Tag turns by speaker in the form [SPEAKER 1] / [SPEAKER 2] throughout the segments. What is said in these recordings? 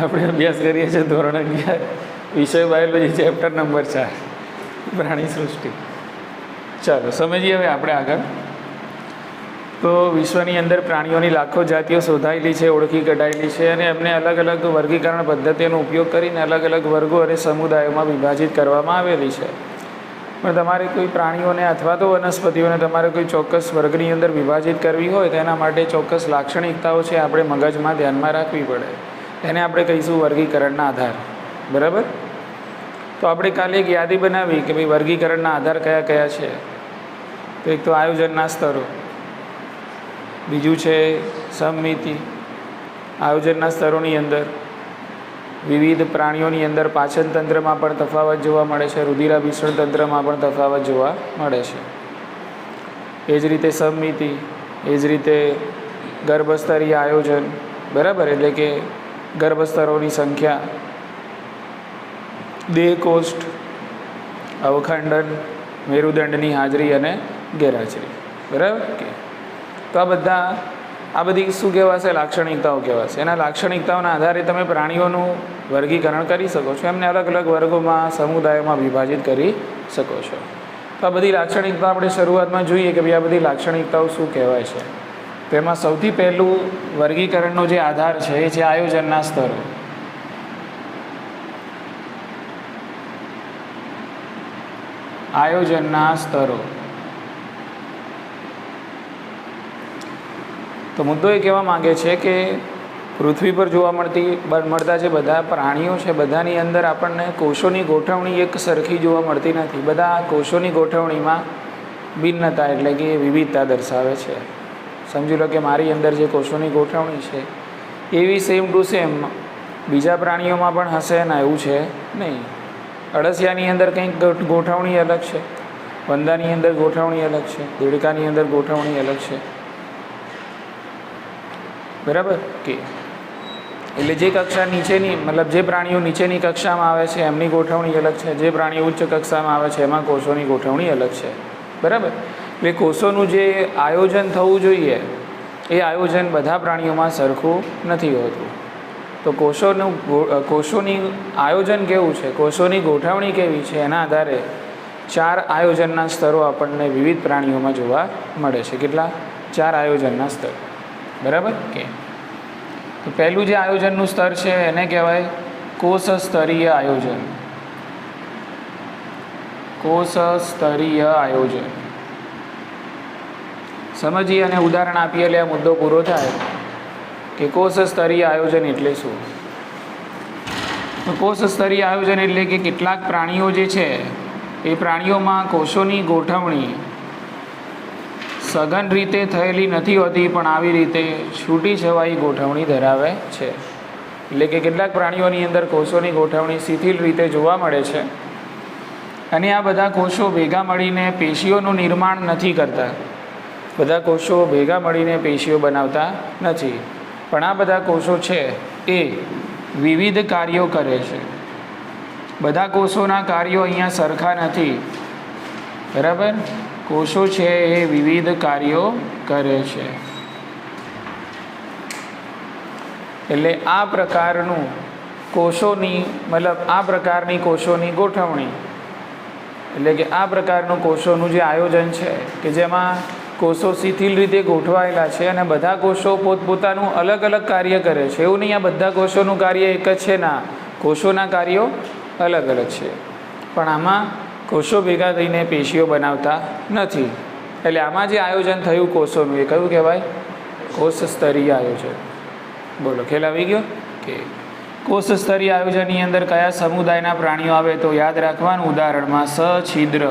[SPEAKER 1] આપણે અભ્યાસ કરીએ છીએ ધોરણ 11 વિષય બાયોલોજી ચેપ્ટર નંબર 4 પ્રાણી સૃષ્ટિ. ચાલો સમજીએ હવે આપણે આગળ. તો વિશ્વની અંદર પ્રાણીઓની લાખો જાતિઓ શોધાયેલી છે, ઓળખી કઢાયેલી છે, અને એમને અલગ અલગ વર્ગીકરણ પદ્ધતિઓનો ઉપયોગ કરીને અલગ અલગ વર્ગો અને સમુદાયોમાં વિભાજિત કરવામાં આવેલી છે. પણ તમારે કોઈ પ્રાણીઓને અથવા તો વનસ્પતિઓને તમારે કોઈ ચોક્કસ વર્ગની અંદર વિભાજિત કરવી હોય તો એના માટે ચોક્કસ લાક્ષણિકતાઓ છે આપણે મગજમાં ધ્યાનમાં રાખવી પડે. એને આપણે કહીશું વર્ગીકરણના આધાર. બરાબર? તો આપણે કાલે એક યાદી બનાવી કે ભાઈ વર્ગીકરણના આધાર કયા કયા છે. તો એક તો આયોજનના સ્તરો, બીજું છે સમમિતિ. આયોજનના સ્તરોની અંદર વિવિધ પ્રાણીઓની અંદર પાચન તંત્રમાં પણ તફાવત જોવા મળે છે, રુધિરાભિસરણ તંત્રમાં પણ તફાવત જોવા મળે છે. એ જ રીતે સમમિતિ, એ જ રીતે ગર્ભસ્તરીય આયોજન. બરાબર? એટલે કે ગર્ભસ્તરોની સંખ્યા, દેહકોષ્ઠ, અવખંડન, મેરુદંડની હાજરી અને ગેરહાજરી. બરાબર કે? તો આ બધી શું કહેવાશે? લાક્ષણિકતાઓ કહેવાશે. એના લાક્ષણિકતાઓના આધારે તમે પ્રાણીઓનું વર્ગીકરણ કરી શકો છો, એમને અલગ અલગ વર્ગોમાં, સમુદાયોમાં વિભાજિત કરી શકો છો. તો આ બધી લાક્ષણિકતા આપણે શરૂઆતમાં જોઈએ કે ભાઈ આ બધી લાક્ષણિકતાઓ શું કહેવાય છે. તો એમાં સૌથી પહેલું વર્ગીકરણનો જે આધાર છે એ છે આયોજનના સ્તરો. આયોજનના સ્તરો. તો મુદ્દો એ કહેવા માગે છે કે પૃથ્વી પર જોવા મળતા જે બધા પ્રાણીઓ છે બધાની અંદર આપણને કોષોની ગોઠવણી એક સરખી જોવા મળતી નથી. બધા કોષોની ગોઠવણીમાં ભિન્નતા એટલે કે વિવિધતા દર્શાવે છે. સમજી લો કે મારી અંદર જે કોષોની ગોઠવણી છે એવી સેમ ટુ સેમ બીજા પ્રાણીઓમાં પણ હશે ને એવું છે નહીં. અળસિયાની અંદર કંઈક ગોઠવણી અલગ છે, વંદાની અંદર ગોઠવણી અલગ છે, દેડકાની અંદર ગોઠવણી અલગ છે. બરાબર કે? એટલે જે કક્ષા નીચેની મતલબ જે પ્રાણીઓ નીચેની કક્ષામાં આવે છે એમની ગોઠવણી અલગ છે, જે પ્રાણીઓ ઉચ્ચ કક્ષામાં આવે છે એમાં કોષોની ગોઠવણી અલગ છે. બરાબર? એટલે કોષોનું જે આયોજન થવું જોઈએ એ આયોજન બધા પ્રાણીઓમાં સરખું નથી હોતું. તો કોષોની આયોજન કેવું છે, કોષોની ગોઠવણી કેવી છે, એના આધારે 4 આયોજનના સ્તરો આપણને વિવિધ પ્રાણીઓમાં જોવા મળે છે. કેટલા? 4 આયોજનના સ્તર. બરાબર કે? તો પહેલું જે આયોજનનું સ્તર છે એને કહેવાય કોષ સ્તરીય આયોજન. કોષ સ્તરીય આયોજન સમજીએ અને ઉદાહરણ આપીએ એટલે આ મુદ્દો પૂરો થાય કે કોષ સ્તરીય આયોજન એટલે શું. તો કોષ સ્તરીય આયોજન એટલે કે કેટલાક પ્રાણીઓ જે છે એ પ્રાણીઓમાં કોષોની ગોઠવણી સઘન રીતે થયેલી નથી હોતી પણ આવી રીતે છૂટી છવાઈ ગોઠવણી ધરાવે છે. એટલે કે કેટલાક પ્રાણીઓની અંદર કોષોની ગોઠવણી શિથિલ રીતે જોવા મળે છે અને આ બધા કોષો ભેગા મળીને પેશીઓનું નિર્માણ નથી કરતા. બધા કોષો ભેગા મળીને પેશીઓ બનાવતા નથી, પણ આ બધા કોષો છે એ વિવિધ કાર્યો કરે છે. બધા કોષોના કાર્યો અહીંયા સરખા નથી. બરાબર? કોષો છે એ વિવિધ કાર્યો કરે છે. એટલે આ પ્રકારની કોષોની ગોઠવણી એટલે કે આ પ્રકારનું કોષોનું જે આયોજન છે કે જેમાં કોષો શિથિલ રીતે ગોઠવાયેલા છે અને બધા કોષો પોતપોતાનું અલગ અલગ કાર્ય કરે છે. એવું નહીં આ બધા કોષોનું કાર્ય એક જ છે, ના, કોષોના કાર્યો અલગ અલગ છે. પણ આમાં કોષો ભેગા થઈને પેશીઓ બનાવતા નથી. એટલે આમાં જે આયોજન થયું કોષોનું એ કયું કહેવાય? કોષ સ્તરીય આયોજન. બોલો, ખ્યાલ આવી ગયો કે કોષ સ્તરીય આયોજનની અંદર કયા સમુદાયના પ્રાણીઓ આવે? તો યાદ રાખવાનું ઉદાહરણમાં સછિદ્ર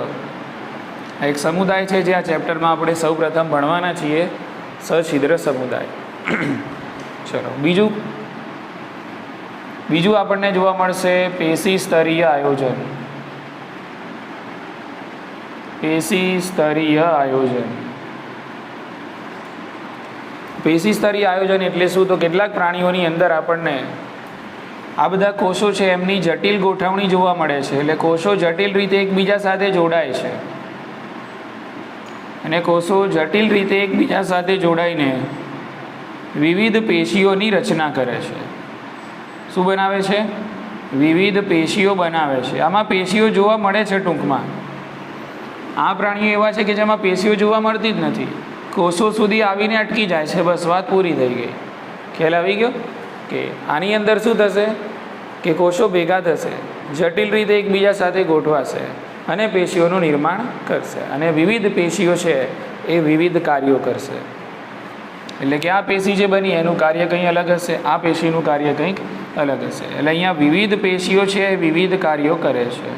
[SPEAKER 1] એક સમુદાય છે જે આ ચેપ્ટરમાં આપણે સૌ પ્રથમ ભણવાના છીએ, સછિદ્ર સમુદાય. ચલો બીજું આપણને જોવા મળશે પેશી સ્તરીય આયોજન. પેશી સ્તરીય આયોજન. પેશી સ્તરીય આયોજન એટલે શું? તો કેટલાક પ્રાણીઓની અંદર આપણને આ બધા કોષો છે એમની જટિલ ગોઠવણી જોવા મળે છે. એટલે કોષો જટિલ રીતે એકબીજા સાથે જોડાય છે અને કોષો જટિલ રીતે એકબીજા સાથે જોડાઈને વિવિધ પેશીઓની રચના કરે છે. શું બનાવે છે? વિવિધ પેશીઓ બનાવે છે. આમાં પેશીઓ જોવા મળે છે ટૂંકમાં. આ પ્રાણીઓ એવા છે કે જેમાં પેશીઓ જોવા મળતી જ નથી, કોષો સુધી આવીને અટકી જાય છે, બસ વાત પૂરી થઈ ગઈ. ખ્યાલ આવી ગયો કે આની અંદર શું થશે કે કોષો ભેગા થશે, જટિલ રીતે એકબીજા સાથે ગોઠવાશે અને પેશીઓનું નિર્માણ કરશે, અને વિવિધ પેશીઓ છે એ વિવિધ કાર્યો કરશે. એટલે કે આ પેશી જે બની એનું કાર્ય કંઈ અલગ હશે, આ પેશીનું કાર્ય કંઈક અલગ હશે. એટલે અહીંયા વિવિધ પેશીઓ છે એ વિવિધ કાર્યો કરે છે.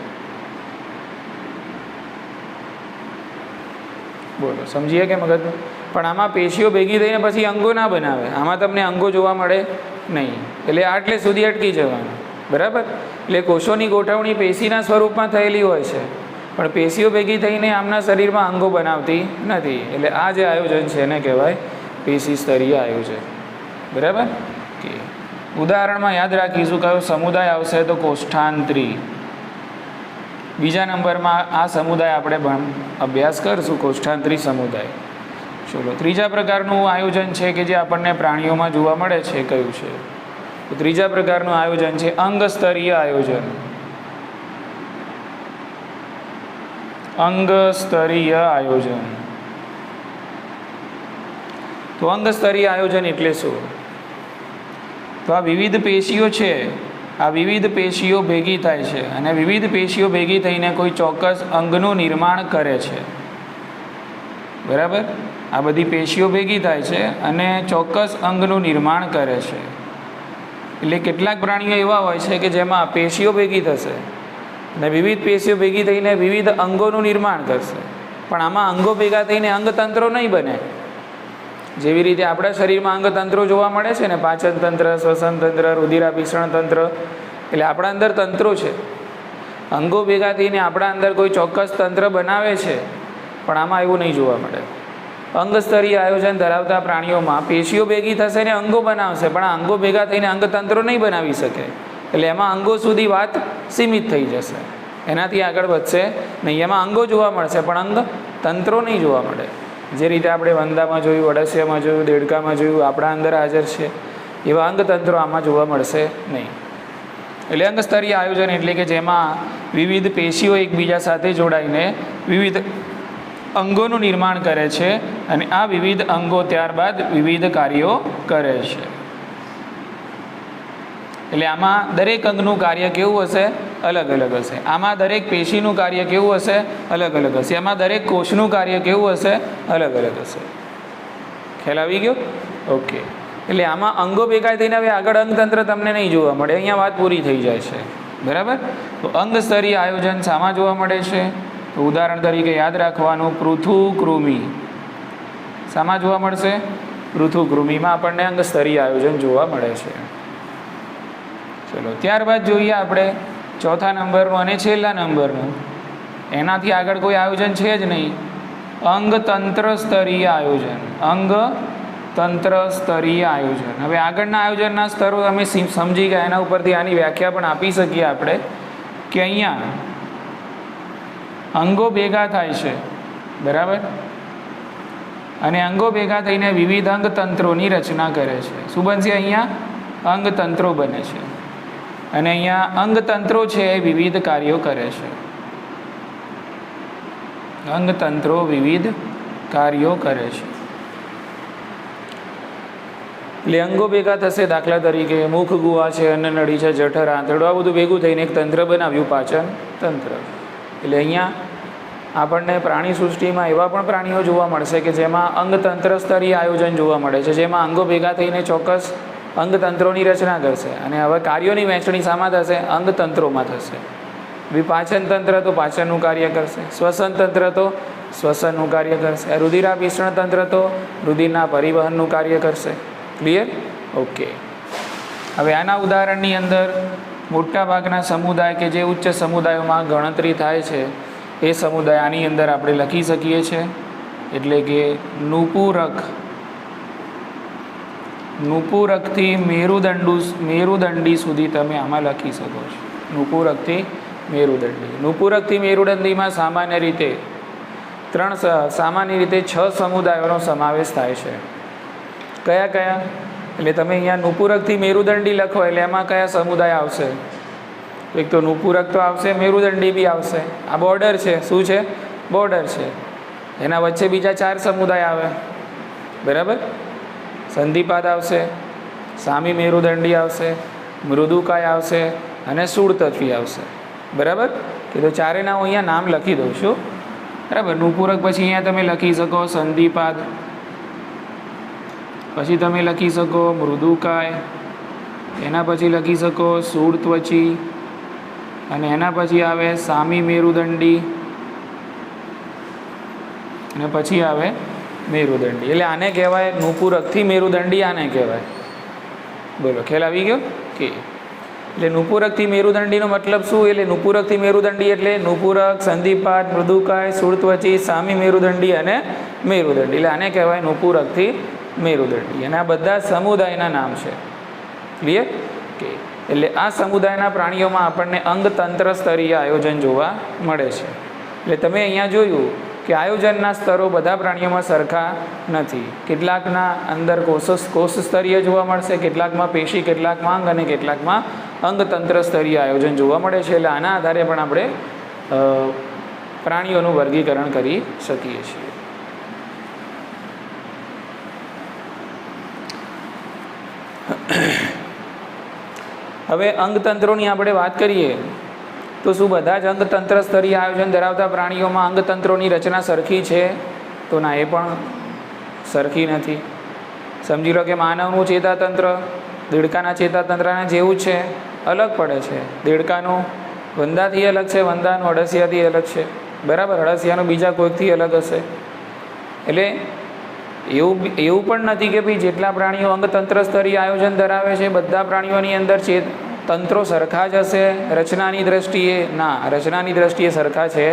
[SPEAKER 1] બોલો, સમજીએ કે મગજમાં? પણ આમાં પેશીઓ ભેગી થઈને પછી અંગો ના બનાવે, આમાં તમને અંગો જોવા મળે નહીં. એટલે આટલે સુધી અટકી જવાનું, બરાબર? એટલે કોષોની ગોઠવણી પેશીના સ્વરૂપમાં થયેલી હોય છે, પણ પેશીઓ ભેગી થઈને આમના શરીરમાં અંગો બનાવતી નથી. એટલે આ જે આયોજન છે એને કહેવાય પેશી સ્તરીય આયોજન, બરાબર? કે ઉદાહરણમાં યાદ રાખીશું કયો સમુદાય આવશે, તો કોષ્ઠાંતરી. બીજા નંબરમાં આ સમુદાય આપણે અભ્યાસ કરશું, કોષ્ઠાંતરી સમુદાય. ચલો, ત્રીજા પ્રકારનું આયોજન છે કે જે આપણને પ્રાણીઓમાં જોવા મળે છે, કયું છે? તો ત્રીજા પ્રકારનું આયોજન છે અંગ સ્તરીય આયોજન. અંગ સ્તરીય આયોજન. તો અંગ સ્તરીય આયોજન એટલે શું? તો આ વિવિધ પેશીઓ છે, આ વિવિધ પેશીઓ ભેગી થાય છે અને વિવિધ પેશીઓ ભેગી થઈને કોઈ ચોક્કસ અંગનું નિર્માણ કરે છે, બરાબર? આ બધી પેશીઓ ભેગી થાય છે અને ચોક્કસ અંગનું નિર્માણ કરે છે. એટલે કેટલાક પ્રાણીઓ એવા હોય છે કે જેમાં પેશીઓ ભેગી થશે અને વિવિધ પેશીઓ ભેગી થઈને વિવિધ અંગોનું નિર્માણ કરશે, પણ આમાં અંગો ભેગા થઈને અંગતંત્રો નહીં બને. જેવી રીતે આપણા શરીરમાં અંગતંત્રો જોવા મળે છે ને, પાચન તંત્ર, શ્વસન તંત્ર, રુધિરાભિસરણ તંત્ર, એટલે આપણા અંદર તંત્રો છે. અંગો ભેગા થઈને આપણા અંદર કોઈ ચોક્કસ તંત્ર બનાવે છે, પણ આમાં એવું નહીં જોવા મળે. અંગ સ્તરીય આયોજન ધરાવતા પ્રાણીઓમાં પેશીઓ ભેગી થશે ને અંગો બનાવશે, પણ આ અંગો ભેગા થઈને અંગતંત્રો નહીં બનાવી શકે. એટલે એમાં અંગો સુધી વાત સીમિત થઈ જશે, એનાથી આગળ વધશે નહીં. એમાં અંગો જોવા મળશે પણ અંગ તંત્રો નહીં જોવા મળે. જે રીતે આપણે વંદામાં જોયું, અળસિયામાં જોયું, દેડકામાં જોયું, આપણા અંદર હાજર છે, એવા અંગતંત્રો આમાં જોવા મળશે નહીં. એટલે અંગ સ્તરીય આયોજન એટલે કે જેમાં વિવિધ પેશીઓ એકબીજા સાથે જોડાઈને વિવિધ અંગોનું નિર્માણ કરે છે અને આ વિવિધ અંગો ત્યારબાદ વિવિધ કાર્યો કરે છે. એટલે આમાં દરેક અંગનું કાર્ય કેવું હશે? અલગ અલગ હશે. આમાં દરેક પેશીનું કાર્ય કેવું હશે? અલગ અલગ હશે. આમાં દરેક કોષનું કાર્ય કેવું હશે? અલગ અલગ હશે. ખ્યાલ આવી ગયો? ઓકે. એટલે આમાં અંગો ભેગા થઈને હવે આગળ અંગતંત્ર તમને નહીં જોવા મળે, અહીંયા વાત પૂરી થઈ જાય છે, બરાબર? તો અંગ સ્તરીય આયોજન શામાં જોવા મળે છે? તો ઉદાહરણ તરીકે યાદ રાખવાનું, પૃથુકૃમિ. શામાં જોવા મળશે? પૃથુકૃમિમાં આપણને અંગ સ્તરીય આયોજન જોવા મળે છે. ચલો, ત્યારબાદ જોઈએ આપણે ચોથા નંબરનું અને છેલ્લા નંબરનું. એનાથી આગળ કોઈ આયોજન છે જ નહીં, અંગતંત્ર સ્તરીય આયોજન. અંગતંત્ર સ્તરીય આયોજન. હવે આગળના આયોજનના સ્તરો તમે સમજી ગયા, એના ઉપરથી આની વ્યાખ્યા પણ આપી શકીએ આપણે કે અહીંયા અંગો ભેગા થાય છે, બરાબર? અને અંગો ભેગા થઈને વિવિધ અંગતંત્રોની રચના કરે છે. શું બનશે? અહીંયા અંગતંત્રો બને છે અને અહીંયા અંગતંત્રો છે એ વિવિધ કાર્યો કરે છે. અંગતંત્રો વિવિધ કાર્યો કરે છે. એટલે અંગો ભેગા થશે, દાખલા તરીકે મુખ, ગુહા છે, અન્નનળી છે, જઠર, આંતરડું, આ બધું ભેગું થઈને એક તંત્ર બનાવ્યું, પાચન તંત્ર. એટલે અહીંયા આપણને પ્રાણી સૃષ્ટિમાં એવા પણ પ્રાણીઓ જોવા મળશે કે જેમાં અંગતંત્ર સ્તરીય આયોજન જોવા મળે છે, જેમાં અંગો ભેગા થઈને ચોક્કસ અંગતંત્રોની રચના કરશે. અને હવે કાર્યોની વહેંચણી શામાં થશે? અંગતંત્રોમાં થશે. પાચન તંત્ર તો પાચનનું કાર્ય કરશે, શ્વસન તંત્ર તો શ્વસનનું કાર્ય કરશે, રુધિરાભિસરણ તંત્ર તો રુધિરના પરિવહનનું કાર્ય કરશે. ક્લિયર? ઓકે. હવે આના ઉદાહરણની અંદર મોટાભાગના સમુદાય કે જે ઉચ્ચ સમુદાયોમાં ગણતરી થાય છે એ સમુદાય આની અંદર આપણે લખી શકીએ છીએ. એટલે કે નુપુરક, નુપુરકથી મેરુદંડી સુધી તમે આમાં લખી શકો છો. નુપુરકથી મેરુદંડી. નુપુરકથી મેરુદંડીમાં સામાન્ય રીતે સામાન્ય રીતે 6 સમુદાયોનો સમાવેશ થાય છે. કયા કયા? એટલે તમે અહીંયા નુપુરકથી મેરુદંડી લખો એટલે એમાં કયા સમુદાય આવશે? એક તો નુપુરક તો આવશે, મેરુદંડી બી આવશે. આ બોર્ડર છે. શું છે? બોર્ડર છે. એના વચ્ચે બીજા 4 સમુદાય આવે, બરાબર. સંધિપાદ આવશે, સામી મેરુદંડી આવશે, મૃદુકાય આવશે અને શૂળતત્વી આવશે, બરાબર. કે તો ચારેના હું અહીંયા નામ લખી દઉં છું, બરાબર. નુપુરક પછી અહીંયા તમે લખી શકો સંધિપાદ, પછી તમે લખી શકો મૃદુકાય, એના પછી લખી શકો શૂળત્વચી, અને એના પછી આવે સામી મેરુદંડી, અને પછી આવે મેરુદંડી. એટલે આને કહેવાય નુપુરકથી મેરુદંડી, આને કહેવાય. બોલો, ખ્યાલ આવી ગયો કે? એટલે નુપુરકથી મેરુદંડીનો મતલબ શું? એટલે નુપુરકથી મેરુદંડી એટલે નુપુરક, સંધિપાદ, મૃદુકાય, શૂળત્વચી, સામી મેરુદંડી અને મેરુદંડી. એટલે આને કહેવાય નુપુરકથી મેરુદંડી. અને આ બધા સમુદાયના નામ છે. ક્લિયર કે? એટલે આ સમુદાયના પ્રાણીઓમાં આપણને અંગતંત્ર સ્તરીય આયોજન જોવા મળે છે. એટલે તમે અહીંયા જોયું કે આયોજનના સ્તરો બધા પ્રાણીઓમાં સરખા નથી. કેટલાકના અંદર કોષ સ્તરીય જોવા મળશે, કેટલાકમાં પેશી, કેટલાકમાં અંગ અને કેટલાકમાં અંગતંત્ર સ્તરીય આયોજન જોવા મળે છે. એટલે આના આધારે પણ આપણે પ્રાણીઓનું વર્ગીકરણ કરી શકીએ છીએ. હવે અંગતંત્રોની આપણે વાત કરીએ તો શું બધા જ અંગતંત્ર સ્તરીય આયોજન ધરાવતા પ્રાણીઓમાં અંગતંત્રોની રચના સરખી છે? તો ના, એ પણ સરખી નથી. સમજી લો કે માનવનું ચેતાતંત્ર દેડકાના ચેતાતંત્રના જેવું જ છે, અલગ પડે છે. દેડકાનું વંદાથી અલગ છે, વંદાનું અળસિયાથી અલગ છે, બરાબર. અળસિયાનું બીજા કોઈકથી અલગ હશે. એટલે એવું પણ નથી કે ભાઈ જેટલા પ્રાણીઓ અંગતંત્ર સ્તરીય આયોજન ધરાવે છે બધા પ્રાણીઓની અંદર તંત્રો સરખા જ હશે રચનાની દ્રષ્ટિએ. ના, રચનાની દ્રષ્ટિએ સરખા છે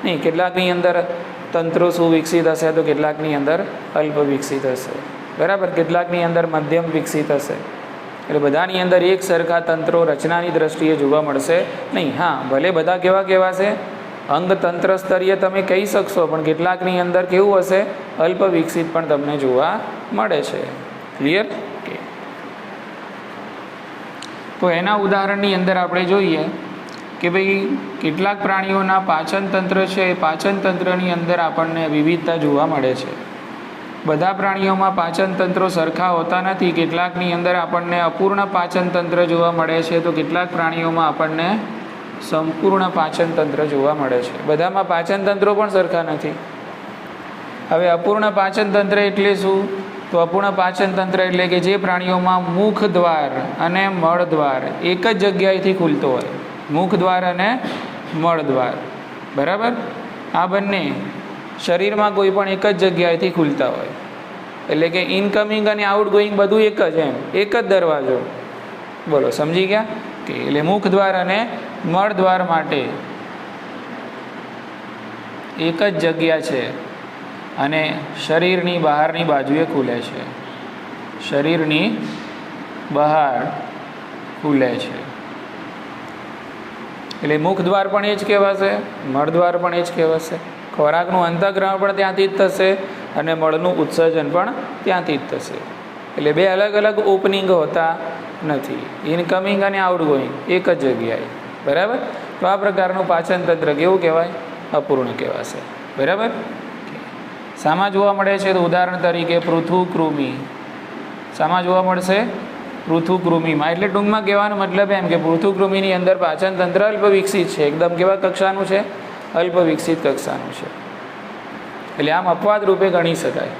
[SPEAKER 1] નહીં. કેટલાકની અંદર તંત્રો સુવિકસિત હશે તો કેટલાકની અંદર અલ્પ વિકસિત હશે, બરાબર. કેટલાકની અંદર મધ્યમ વિકસિત હશે. એટલે બધાની અંદર એક સરખા તંત્રો રચનાની દ્રષ્ટિએ જોવા મળશે નહીં. હા, ભલે બધા કેવા છે અંગતંત્ર સ્તરીય તમે કહી શકશો, પણ કેટલાકની અંદર કેવું હશે? અલ્પ વિકસિત પણ તમને જોવા મળે છે. ક્લિયર કે? તો એના ઉદાહરણની અંદર આપણે જોઈએ કે ભાઈ કેટલાક પ્રાણીઓના પાચન તંત્ર છે, એ પાચન તંત્રની અંદર આપણને વિવિધતા જોવા મળે છે. બધા પ્રાણીઓમાં પાચન તંત્રો સરખા હોતા નથી. કેટલાકની અંદર આપણને અપૂર્ણ પાચન તંત્ર જોવા મળે છે, તો કેટલાક પ્રાણીઓમાં આપણને સંપૂર્ણ પાચન તંત્ર જોવા મળે છે. બધામાં પાચન તંત્રો પણ સરખા નથી. હવે અપૂર્ણ પાચન તંત્ર એટલે શું? તો અપૂર્ણ પાચન તંત્ર એટલે કે જે પ્રાણીઓમાં મુખ દ્વાર અને મળ દ્વાર એક જ જગ્યાએથી ખુલતો હોય. મુખ દ્વાર અને મળ દ્વાર, બરાબર. આ બંને શરીરમાં કોઈ પણ એક જ જગ્યાએથી ખુલતા હોય. એટલે કે ઇનકમિંગ અને આઉટગોઈંગ બધું એક જ, એક જ દરવાજો. બોલો, સમજી ગયા કે? એટલે મુખ દ્વાર અને મળ દ્વાર માટે એક જ જગ્યા છે અને શરીરની બહારની બાજુએ ખુલે છે. શરીરની બહાર ખુલે છે. એટલે મુખ દ્વાર પણ એ જ કહેવાશે, મળ દ્વાર પણ એ જ કહેવાશે. ખોરાકનું અંતઃગ્રહણ પણ ત્યાંથી જ થશે અને મળનું ઉત્સર્જન પણ ત્યાંથી જ થશે. એટલે બે અલગ અલગ ઓપનિંગ હોતા નથી. ઇનકમિંગ અને આઉટગોઈંગ એક જ જગ્યાએ, બરાબર. તો આ પ્રકારનું પાચન તંત્ર કેવું કહેવાય? અપૂર્ણ કહેવાશે, બરાબર. શામાં જોવા મળે છે? તો ઉદાહરણ તરીકે પૃથુકૃમિ. શામાં જોવા મળશે? પૃથુકૃમિમાં. એટલે ટૂંકમાં કહેવાનો મતલબ એમ કે પૃથુકૃમિની અંદર પાચન તંત્ર અલ્પ વિકસિત છે. એકદમ કેવા કક્ષાનું છે? અલ્પ વિકસિત કક્ષાનું છે. એટલે આમ અપવાદ રૂપે ગણી શકાય.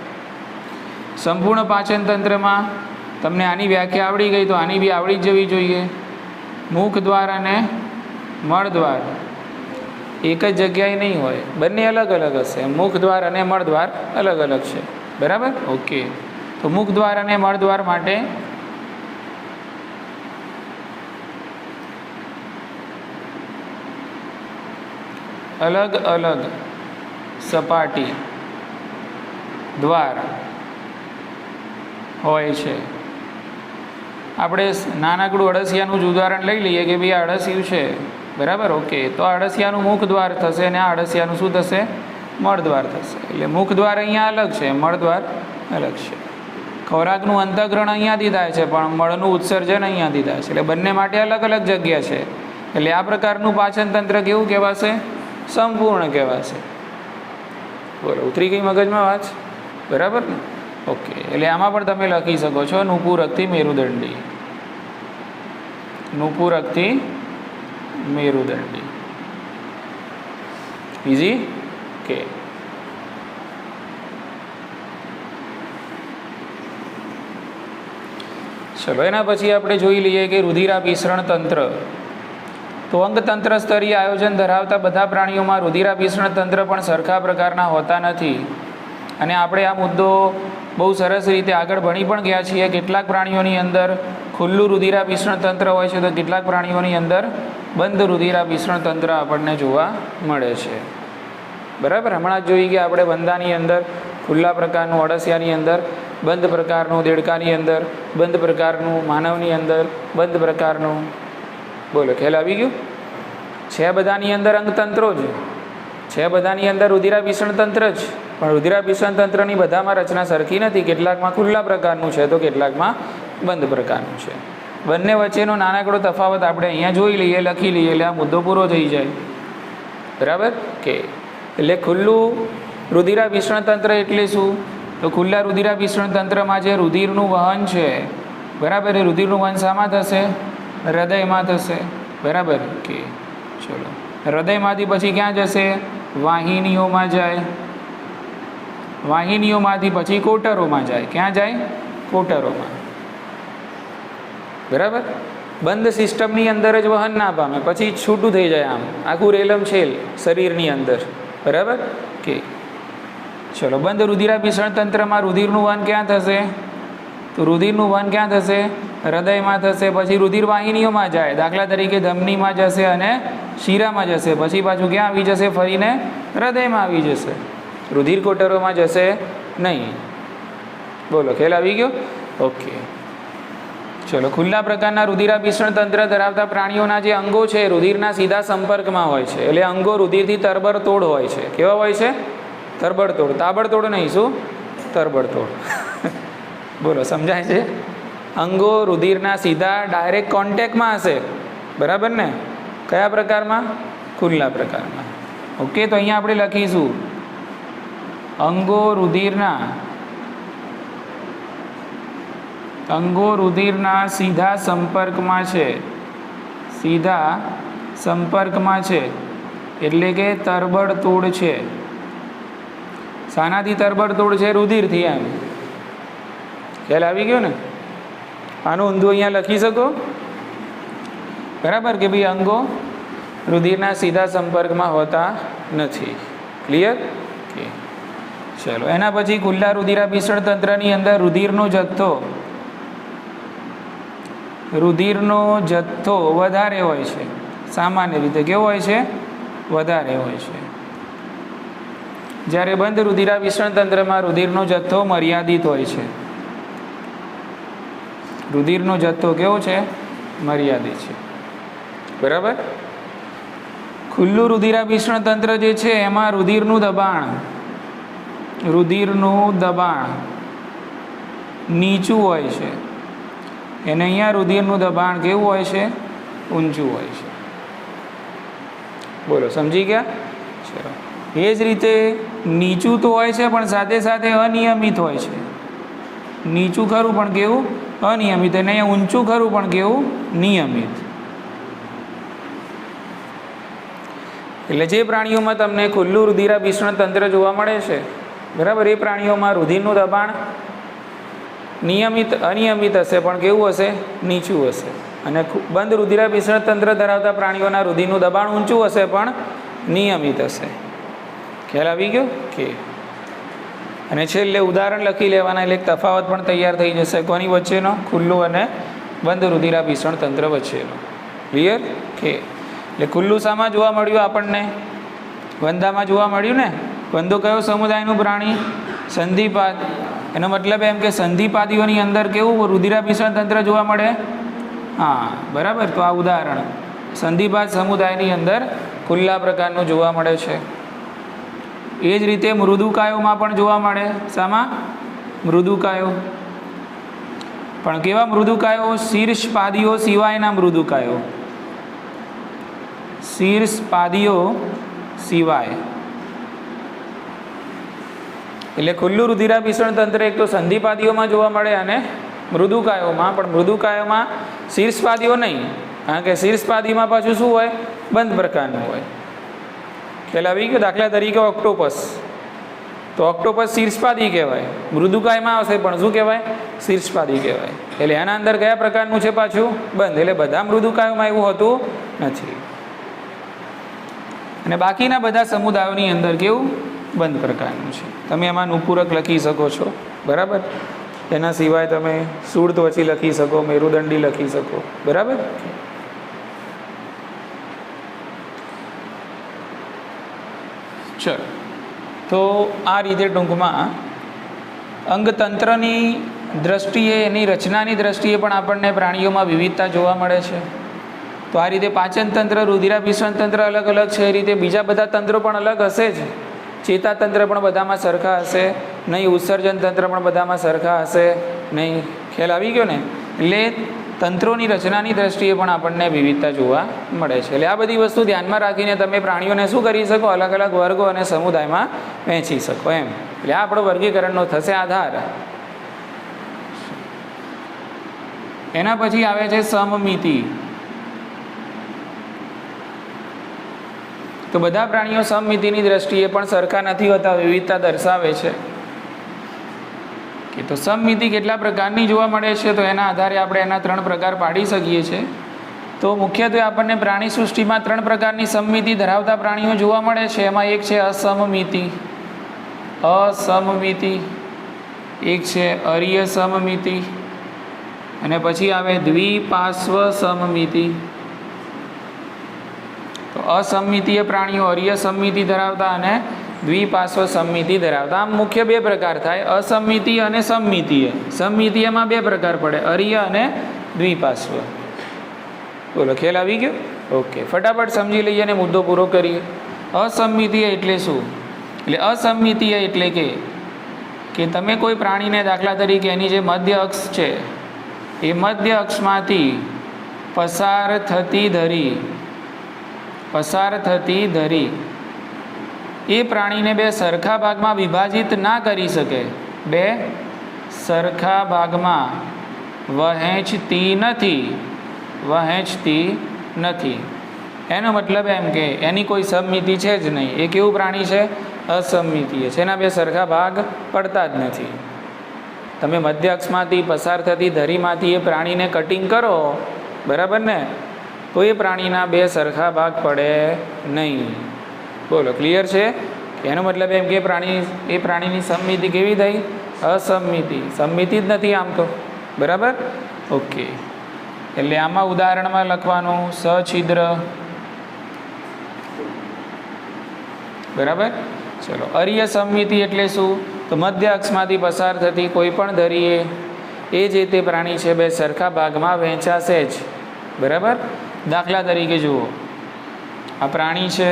[SPEAKER 1] સંપૂર્ણ પાચન તંત્રમાં તમને આની વ્યાખ્યા આવડી ગઈ તો આની બી આવડી જ જવી જોઈએ. મુખ દ્વાર અને મળ દ્વાર એક જ જગ્યાએ નહીં હોય, બંને અલગ અલગ હશે. મુખ દ્વાર અને મળ દ્વાર અલગ અલગ છે, બરાબર. ઓકે. તો મુખ દ્વાર અને મળ દ્વાર માટે અલગ અલગ સપાટી દ્વાર હોય છે. આપણે નાનકડું અળસિયાનું જ ઉદાહરણ લઈ લઈએ કે ભાઈ આ અળસિયું છે, બરાબર. ઓકે. તો આ અળસિયાનું મુખ દ્વાર થશે અને આ અળસિયાનું શું થશે? મળ દ્વાર થશે. એટલે મુખ દ્વાર અહીંયા અલગ છે, મળ દ્વાર અલગ છે. ખોરાકનું અંતઃગ્રહણ અહીંયાથી થાય છે, પણ મળનું ઉત્સર્જન અહીંયાથી થાય છે. એટલે બંને માટે અલગ અલગ જગ્યા છે. એટલે આ પ્રકારનું પાચન તંત્ર કેવું કહેવાશે? સંપૂર્ણ કહેવાશે. બોલો, ઉતરી ગઈ મગજમાં વાત? બરાબર ને? ઓકે. એટલે આમાં પણ તમે લખી શકો છો નુપુરકથી મેરુદંડી. નુપુરકથી મેરુદંડી. ઇઝી? ઓકે. ચલો, એના પછી આપણે જોઈ લઈએ કે રુધિરાભિસરણ તંત્ર. તો અંગતંત્ર સ્તરીય આયોજન ધરાવતા બધા પ્રાણીઓમાં રુધિરાભિસરણ તંત્ર પણ સરખા પ્રકારના હોતા નથી. અને આપણે આ મુદ્દો બહુ સરસ રીતે આગળ ભણી પણ ગયા છીએ. કેટલાક પ્રાણીઓની અંદર ખુલ્લું રુધિરાભિસરણ તંત્ર હોય છે, તો કેટલાક પ્રાણીઓની અંદર બંધ રુધિરાભિસરણ તંત્ર આપણને જોવા મળે છે. બરાબર. હમણાં જ જોઈ ગયા આપણે વંદાની અંદર ખુલ્લા પ્રકારનું, અળસિયાની અંદર બંધ પ્રકારનું, દેડકાની અંદર બંધ પ્રકારનું, માનવની અંદર બંધ પ્રકારનું. બોલો, ખ્યાલ આવી ગયું? છે બધાની અંદર અંગતંત્રો જ છે, બધાની અંદર રુધિરાભિસરણ તંત્ર જ, પણ રુધિરાભિસરણ તંત્રની બધામાં રચના સરખી નથી. કેટલાકમાં ખુલ્લા પ્રકારનું છે, તો કેટલાકમાં બંધ પ્રકારનું છે. બંને વચ્ચેનો નાનકડો તફાવત આપણે અહીંયા જોઈ લઈએ, લખી લઈએ, એટલે આ મુદ્દો પૂરો થઈ જાય. બરાબર કે? એટલે ખુલ્લું રુધિરાભિસરણ તંત્ર એટલે શું? તો ખુલ્લા રુધિરાભિસરણ તંત્રમાં જે રુધિરનું વહન છે, બરાબર, એ રુધિરનું વહન શામાં થશે? હૃદયમાં થશે. બરાબર કે? ચલો, હૃદયમાંથી પછી ક્યાં જશે? વાહિનીઓમાં જાય. વાહિનીઓમાંથી પછી કોટરોમાં જાય. ક્યાં જાય? કોટરોમાં. બરાબર. બંધ સિસ્ટમની અંદર જ વહન ના પામે, પછી છૂટું થઈ જાય, આમ આખું રેલમ છેલ શરીરની અંદર. બરાબર કે? ચલો, બંધ રુધિરાભિસરણ તંત્રમાં રુધિરનું વહન ક્યાં થશે? તો રુધિરનું વહન ક્યાં થશે? હૃદયમાં થશે. પછી રુધિર વાહિનીઓમાં જાય. દાખલા તરીકે ધમનીમાં જશે અને શિરામાં જશે. પછી પાછું ક્યાં આવી જશે? ફરીને હૃદયમાં આવી જશે. રુધિર કોટરોમાં જશે નહીં. બોલો, ખ્યાલ આવી ગયો? ઓકે. ચલો, ખુલ્લા પ્રકારના રુધિરાભિસરણ તંત્ર ધરાવતા પ્રાણીઓના જે અંગો છે રુધિરના સીધા સંપર્કમાં હોય છે. એટલે અંગો રુધિરથી તરબડતોડ હોય છે. કેવા હોય છે? તરબડતોડ. તાબડતોડ નહીં, શું? તરબડતોડ. બોલો, સમજાય છે? અંગો રુધિરના સીધા ડાયરેક્ટ કોન્ટેક્ટમાં હશે. બરાબર ને? કયા પ્રકારમાં? ખુલ્લા પ્રકારમાં. ઓકે. તો અહીંયા આપણે લખીશું અંગો રુધિરના સીધા સંપર્કમાં છે. સીધા સંપર્કમાં છે એટલે કે તરબડતોડ છે. શાનાથી તરબડતોડ છે? રુધિરથી. એમ ખ્યાલ આવી ગયો ને? આનું ઊંધું અહીંયા લખી શકો. બરાબર કે ભાઈ? અંગો રુધિરના સીધા સંપર્કમાં હોતા નથી. ક્લિયર? ઓકે. ચલો, એના પછી ખુલ્લા રુધિરાભિસરણ તંત્રની અંદર રુધિરનો જથ્થો વધારે હોય છે. સામાન્ય રીતે કેવો હોય છે? વધારે હોય છે. જ્યારે બંધ રુધિરાભિસરણ તંત્રમાં રુધિરનો જથ્થો મર્યાદિત હોય છે. રુધિરનો જથ્થો કેવો છે? મર્યાદિત છે. બરાબર. ખુલ્લું રુધિરાભિસરણ તંત્ર જે છે એમાં રુધિરનું દબાણ નીચું હોય છે. એને અહીંયા રુધિરનું દબાણ કેવું હોય છે? ઊંચું હોય છે. બોલો, સમજી ગયા? ચલો, એ જ રીતે નીચું તો હોય છે, પણ સાથે સાથે અનિયમિત હોય છે. નીચું ખરું, પણ કેવું? અનિયમિત. અને અહીંયા ઊંચું ખરું, પણ કેવું? નિયમિત. એટલે જે પ્રાણીઓમાં તમને ખુલ્લું રુધિરાભિસરણ તંત્ર જોવા મળે છે, બરાબર, એ પ્રાણીઓમાં રુધિરનું દબાણ અનિયમિત હશે, પણ કેવું હશે? નીચું હશે. અને બંધ રુધિરાભિસરણ તંત્ર ધરાવતા પ્રાણીઓના રુધિરનું દબાણ ઊંચું હશે, પણ નિયમિત હશે. ખ્યાલ આવી ગયો કે? અને છેલ્લે ઉદાહરણ લખી લેવાના, એટલે તફાવત પણ તૈયાર થઈ જશે. કોની વચ્ચેનો? ખુલ્લું અને બંધ રુધિરાભિસરણ તંત્ર વચ્ચેનો. ક્લિયર કે? એટલે ખુલ્લું શામાં જોવા મળ્યું આપણને? વંદામાં જોવા મળ્યું ને? વંદો કયો સમુદાયનું પ્રાણી? સંધિપાદ. એનો મતલબ એમ કે સંધિપાદીઓની અંદર કેવું રુધિરાભિસરણ તંત્ર જોવા મળે? હા, બરાબર. તો આ ઉદાહરણ સંધિપાદ સમુદાયની અંદર ખુલ્લા પ્રકારનું જોવા મળે છે. એ જ રીતે મૃદુકાયોમાં પણ જોવા મળે. શામાં? મૃદુકાયો. પણ કેવા મૃદુકાયો? શીર્ષપાદીઓ સિવાયના મૃદુકાયો, શીર્ષપાદીઓ સિવાય. એટલે ખુલ્લું રુધિરાભિસરણ તંત્ર એક તો સંધિપાદીઓમાં જોવા મળે અને મૃદુકાયોમાં, પણ મૃદુકાયોમાં શીર્ષપાદીઓ નહીં, કારણ કે શીર્ષપાદીમાં પાછું શું હોય? બંધ પ્રકારનું હોય. ખ્યાલ આવી ગયો? દાખલા તરીકે ઓક્ટોપસ, તો ઓક્ટોપસ શીર્ષપાદી કહેવાય, મૃદુકાયમાં આવશે પણ શું કહેવાય? શીર્ષપાદી કહેવાય. એટલે એના અંદર કયા પ્રકારનું છે? પાછું બંધ. એટલે બધા મૃદુકાયોમાં એવું હોતું નથી, અને બાકીના બધા સમુદાયોની અંદર કેવું? બંધ પ્રકારનું છે. તમે એમાં નુપૂરક લખી શકો છો, બરાબર. એના સિવાય તમે સૂળત્વચી લખી શકો, મેરુદંડી લખી શકો, બરાબર. ચલો, તો આ રીતે ટૂંકમાં અંગતંત્રની દ્રષ્ટિએ, એની રચનાની દ્રષ્ટિએ પણ આપણને પ્રાણીઓમાં વિવિધતા જોવા મળે છે. તો આ રીતે પાચન તંત્ર, રુધિરાભિસરણ તંત્ર અલગ અલગ છે, એ રીતે બીજા બધા તંત્રો પણ અલગ હશે જ. ચેતાતંત્ર પણ બધામાં સરખા હશે નહીં, ઉત્સર્જન તંત્ર પણ બધામાં સરખા હશે નહીં. ખ્યાલ આવી ગયો ને? એટલે તંત્રોની રચનાની દ્રષ્ટિએ પણ આપણને વિવિધતા જોવા મળે છે. એટલે આ બધી વસ્તુ ધ્યાનમાં રાખીને તમે પ્રાણીઓને શું કરી શકો? અલગ અલગ વર્ગો અને સમુદાયમાં વહેંચી શકો એમ. એટલે આ આપણો વર્ગીકરણનો થશે આધાર. એના પછી આવે છે સમમિતિ. તો બધા પ્રાણીઓ સમમિતિની દ્રષ્ટિએ પણ સરખા નથી હોતા, વિવિધતા દર્શાવે છે. કે તો સમમિતિ કેટલા પ્રકારની જોવા મળે છે? તો એના આધારે આપણે એના 3 પ્રકાર પાડી શકીએ છીએ. તો મુખ્યત્વે આપણને પ્રાણી સૃષ્ટિમાં 3 પ્રકારની સમમિતિ ધરાવતા પ્રાણીઓ જોવા મળે છે. એમાં એક છે અસમમિતિ, અસમમિતિ, એક છે અરીય સમમિતિ, અને પછી આવે દ્વિપાર્શ્વ સમમિતિ. તો અસમમિતીય પ્રાણીઓ અરીય સમમિતિ ધરાવતા અને દ્વિપાર્શ્વ સમમિતિ ધરાવતા. આમ મુખ્ય 2 પ્રકાર થાય, અસમમિતીય અને સમમિતીય. સમમિતીયમાં 2 પ્રકાર પડે, અરીય અને દ્વિપાર્શ્વ. બોલો, ખ્યાલ આવી ગયો? ઓકે, ફટાફટ સમજી લઈએ અને મુદ્દો પૂરો કરીએ. અસમમિતીય એટલે શું? એટલે અસમમિતીય એટલે કે તમે કોઈ પ્રાણીને, દાખલા તરીકે એની જે મધ્ય અક્ષ છે, એ મધ્ય અક્ષમાંથી પસાર થતી ધરી એ પ્રાણીને 2 સરખા ભાગમાં વિભાજિત ના કરી શકે, 2 સરખા ભાગમાં વહેંચતી નથી. એનો મતલબ એમ કે એની કોઈ સમમિતિ છે જ નહીં. એ કેવું પ્રાણી છે? અસમમિતીય છે. એના 2 સરખા ભાગ પડતા જ નથી. તમે મધ્ય અક્ષમાંથી પસાર થતી ધરીમાંથી એ પ્રાણીને કટિંગ કરો, બરાબર ને, તો એ પ્રાણીના 2 સરખા ભાગ પડે નહીં. બોલો, ક્લિયર છે? એનો મતલબ એમ કે એ પ્રાણીની સમમિતિ કેવી થઈ? અસમમિતિ. સમમિતિ જ નથી આમ તો, બરાબર. ઓકે, એટલે આમાં ઉદાહરણમાં લખવાનું સછિદ્ર, બરાબર. ચલો, અરીય સમમિતિ એટલે શું? તો મધ્ય અક્ષમાંથી પસાર થતી કોઈ પણ ધરીએ એ જે તે પ્રાણી છે 2 સરખા ભાગમાં વહેંચાશે જ, બરાબર. દાખલા તરીકે જુઓ, આ પ્રાણી છે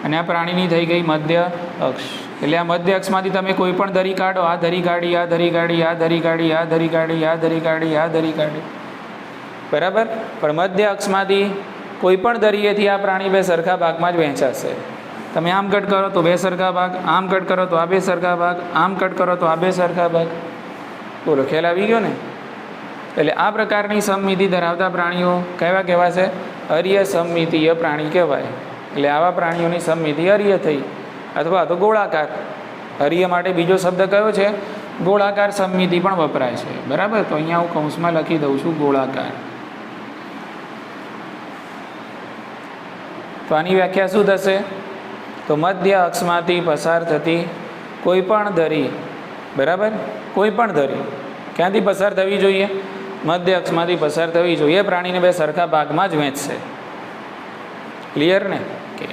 [SPEAKER 1] અને આ પ્રાણીની થઈ ગઈ મધ્ય અક્ષ. એટલે આ મધ્ય અક્ષમાંથી તમે કોઈ પણ ધરી કાઢો, આ ધરી કાઢી, આ ધરી કાઢી, આ ધરી કાઢી, આ ધરી કાઢી, આ ધરી કાઢી, આ ધરી કાઢી, બરાબર. પણ મધ્ય અક્ષમાંથી કોઈ પણ ધરીએથી આ પ્રાણી 2 સરખા ભાગમાં જ વહેંચાશે. તમે આમ કટ કરો તો 2 સરખા ભાગ, આમ કટ કરો તો આ 2 સરખા ભાગ, આમ કટ કરો તો આ 2 સરખા ભાગ. બોલો, ખ્યાલ આવી ગયો ને? એટલે આ પ્રકારની સમમિતિ ધરાવતા પ્રાણીઓ કેવા કહેવાશે? અરીય સમમિતીય પ્રાણી કહેવાય. એટલે આવા પ્રાણીઓની સમમિતિ અરીય થઈ, અથવા તો ગોળાકાર. અરીય માટે બીજો શબ્દ કયો છે? ગોળાકાર સમમિતિ પણ વપરાય છે, બરાબર. તો અહીંયા હું કૌંસમાં લખી દઉં છું ગોળાકાર. તો આની વ્યાખ્યા શું થશે? તો મધ્ય અક્ષમાંથી પસાર થતી કોઈ પણ ધરી, બરાબર, કોઈ પણ ધરી ક્યાંથી પસાર થવી જોઈએ? મધ્ય અક્ષમાંથી પસાર થવી જોઈએ. એ પ્રાણીને 2 સરખા ભાગમાં જ વહેંચશે. ક્લિયર ને? કે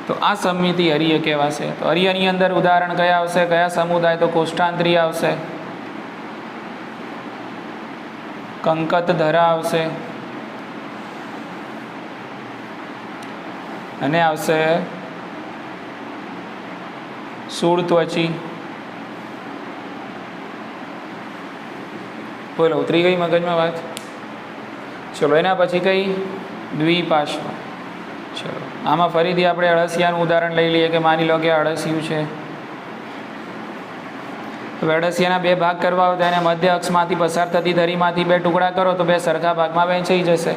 [SPEAKER 1] તો આ સમમિતિ અરીય કહેવાશે. તો અરીયની અંદર ઉદાહરણ કયા આવશે? કયા સમુદાય? તો કોષ્ટાંત્રીય આવશે, કંકતધરા આવશે, અને આવશે શૂળત્વચી, બોલો ઉતરી ગઈ મગજમાં વાત? ચલો એના પછી કઈ? દ્વિપાર્શ્વ. ચલો આમાં ફરીથી આપણે અળસિયાનું ઉદાહરણ લઈ લઈએ કે માની લો કે અળસિયું છે. હવે અળસિયાના બે ભાગ કરવા હોય તો એને મધ્ય અક્ષમાંથી પસાર થતી ધરીમાંથી બે ટુકડા કરો તો બે સરખા ભાગમાં વહેંચાઈ જશે.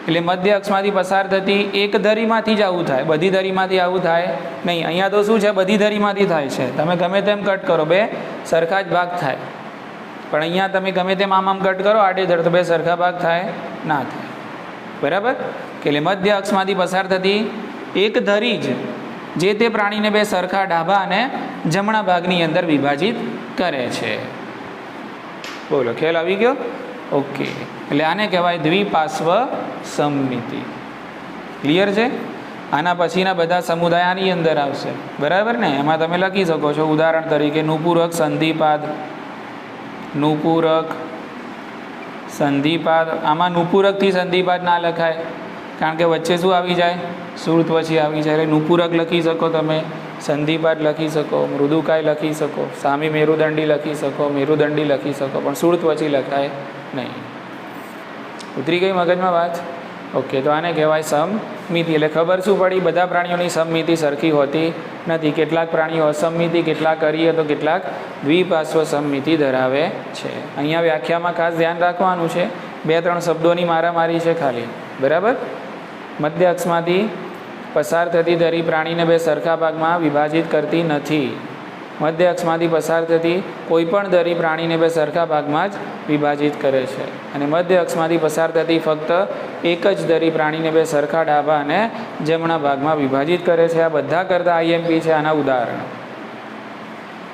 [SPEAKER 1] એટલે મધ્ય અક્ષમાંથી પસાર થતી એક ધરીમાંથી જ આવું થાય, બધી ધરીમાંથી આવું થાય નહીં. અહીંયા તો શું છે, બધી ધરીમાંથી થાય છે. તમે ગમે તેમ કટ કરો બે સરખા જ ભાગ થાય, પણ અહીંયા તમે ગમે તેમ આમ કટ કરો આડેધડ તો બે સરખા ભાગ થાય ના થાય. બરાબર? કે એટલે મધ્ય અક્ષમાંથી પસાર થતી એક ધરી જ જે તે પ્રાણીને બે સરખા ડાબા અને જમણા ભાગની અંદર વિભાજિત કરે છે. બોલો ખ્યાલ આવી ગયો? ઓકે. એટલે આને કહેવાય દ્વિપાર્શ્વ સમમિતિ. ક્લિયર છે? આના પછીના બધા સમુદાય આની અંદર આવશે. બરાબર ને? એમાં તમે લખી શકો છો ઉદાહરણ તરીકે નુપૂરક સંધિપાદ. નુપૂરક સંધિપાદ. આમાં નુપૂરકથી સંધિપાદ ના લખાય, કારણ કે વચ્ચે શું આવી જાય? સુર્ત્વચી આવી જાય. એટલે નુપૂરક લખી શકો તમે, સંધિપાદ લખી શકો, મૃદુકાય લખી શકો, સામી મેરુદંડી લખી શકો, મેરુદંડી લખી શકો, પણ સુર્ત્વચી લખાય નહીં. ઉતરી ગઈ મગજમાં વાત? ઓકે. તો આને કહેવાય સમમિતિ. એટલે ખબર શું પડી? બધા પ્રાણીઓની સમમિતિ સરખી હોતી નથી. કેટલાક પ્રાણીઓ અસમમિતિ, કેટલાક કરીએ તો કેટલાક દ્વિપાર્શ્વ સમમિતિ ધરાવે છે. અહીંયા વ્યાખ્યામાં ખાસ ધ્યાન રાખવાનું છે, 2-3 શબ્દોની મારામારી છે ખાલી. બરાબર? મધ્ય અક્ષમાંથી પસાર થતી ધરી પ્રાણીને બે સરખા ભાગમાં વિભાજિત કરતી નથી. મધ્ય અક્ષમાંથી પસાર થતી કોઈ પણ ધરી પ્રાણીને બે સરખા ભાગમાં જ વિભાજિત કરે છે. અને મધ્ય અક્ષમાંથી પસાર થતી ફક્ત એક જ ધરી પ્રાણીને બે સરખા ડાબા અને જમણા ભાગમાં વિભાજિત કરે છે. આ બધા કરતા આઈએમપી છે આના ઉદાહરણ.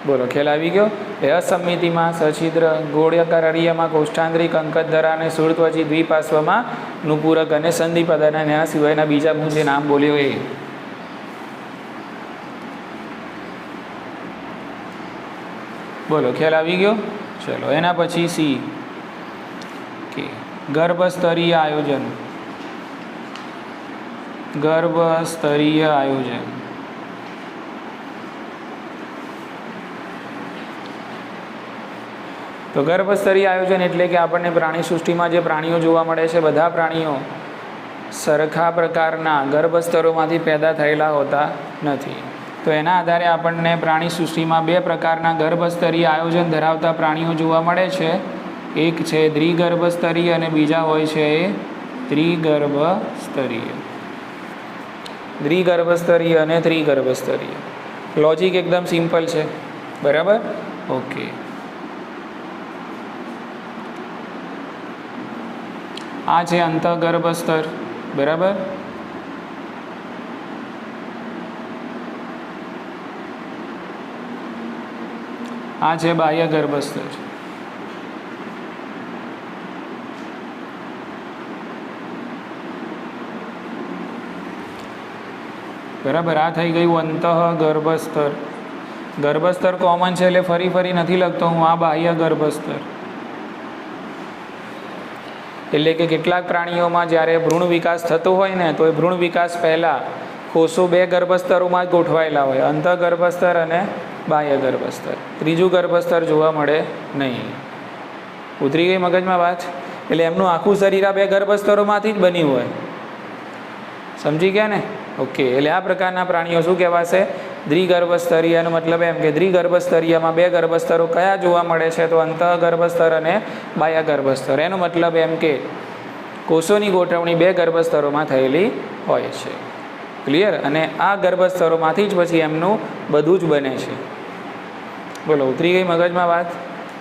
[SPEAKER 1] બોલો ખ્યાલ આવી ગયો? એ અસમિતિમાં સછિદ્ર, ગોળાકાર અળિયામાં કોષ્ઠાંતરિક, અંકતધરા અને સુર્ત્વચી, દ્વિપાર્શ્વમાં નુપૂરક અને સંધિપાદ. અને એના સિવાયના બીજા હું જે નામ બોલ્યો એ. બોલો ખ્યાલ આવી ગયો? ચલો એના પછી સી કે ગર્ભસ્તરીય આયોજન. ગર્ભસ્તરીય આયોજન. તો ગર્ભસ્તરીય આયોજન એટલે કે આપણને પ્રાણી સૃષ્ટિમાં જે પ્રાણીઓ જોવા મળે છે, બધા પ્રાણીઓ સરખા પ્રકારના ગર્ભસ્તરોમાંથી પેદા થયેલા હોતા નથી. તો એના આધારે આપણને પ્રાણી સૃષ્ટિમાં 2 પ્રકારના ગર્ભસ્તરીય આયોજન ધરાવતા પ્રાણીઓ જોવા મળે છે. એક છે દ્વિગર્ભસ્તરીય અને બીજા હોય છે એ ત્રિગર્ભસ્તરીય. દ્વિગર્ભસ્તરીય અને ત્રિગર્ભસ્તરીય. લોજિક એકદમ સિમ્પલ છે. બરાબર? ઓકે. આ છે અંતઃગર્ભસ્તર. બરાબર? આ છે બાહ્ય ગર્ભસ્તર. બરાબર? આ થઈ ગયું અંતઃગર્ભસ્તર. ગર્ભસ્તર કોમન છે એટલે ફરી નથી લખતો હું. આ બાહ્ય ગર્ભસ્તર એટલે કે કેટલાક પ્રાણીઓમાં જ્યારે ભ્રૂણ વિકાસ થતો હોય ને, તો એ ભ્રૂણ વિકાસ પહેલાં કોષો 2 ગર્ભસ્તરોમાં જ ગોઠવાયેલા હોય, અંતઃગર્ભસ્તર અને બાહ્ય ગર્ભસ્તર. ત્રીજું ગર્ભસ્તર જોવા મળે નહીં. ઉતરી ગઈ મગજમાં વાત? એટલે એમનું આખું શરીર આ 2 ગર્ભસ્તરોમાંથી જ બન્યું હોય. સમજી ગયા ને? ઓકે. એટલે આ પ્રકારના પ્રાણીઓ શું કહેવાશે? દ્વિગર્ભસ્તરીય. એનો મતલબ એમ કે દ્વિગર્ભસ્તરીયમાં 2 ગર્ભસ્તરો કયા જોવા મળે છે? તો અંતઃગર્ભસ્તર અને બાહ્ય ગર્ભસ્તર. એનો મતલબ એમ કે કોષોની ગોઠવણી 2 ગર્ભસ્તરોમાં થયેલી હોય છે. ક્લિયર? અને આ ગર્ભસ્તરોમાંથી જ પછી એમનું બધું જ બને છે. બોલો ઉતરી ગઈ મગજમાં વાત?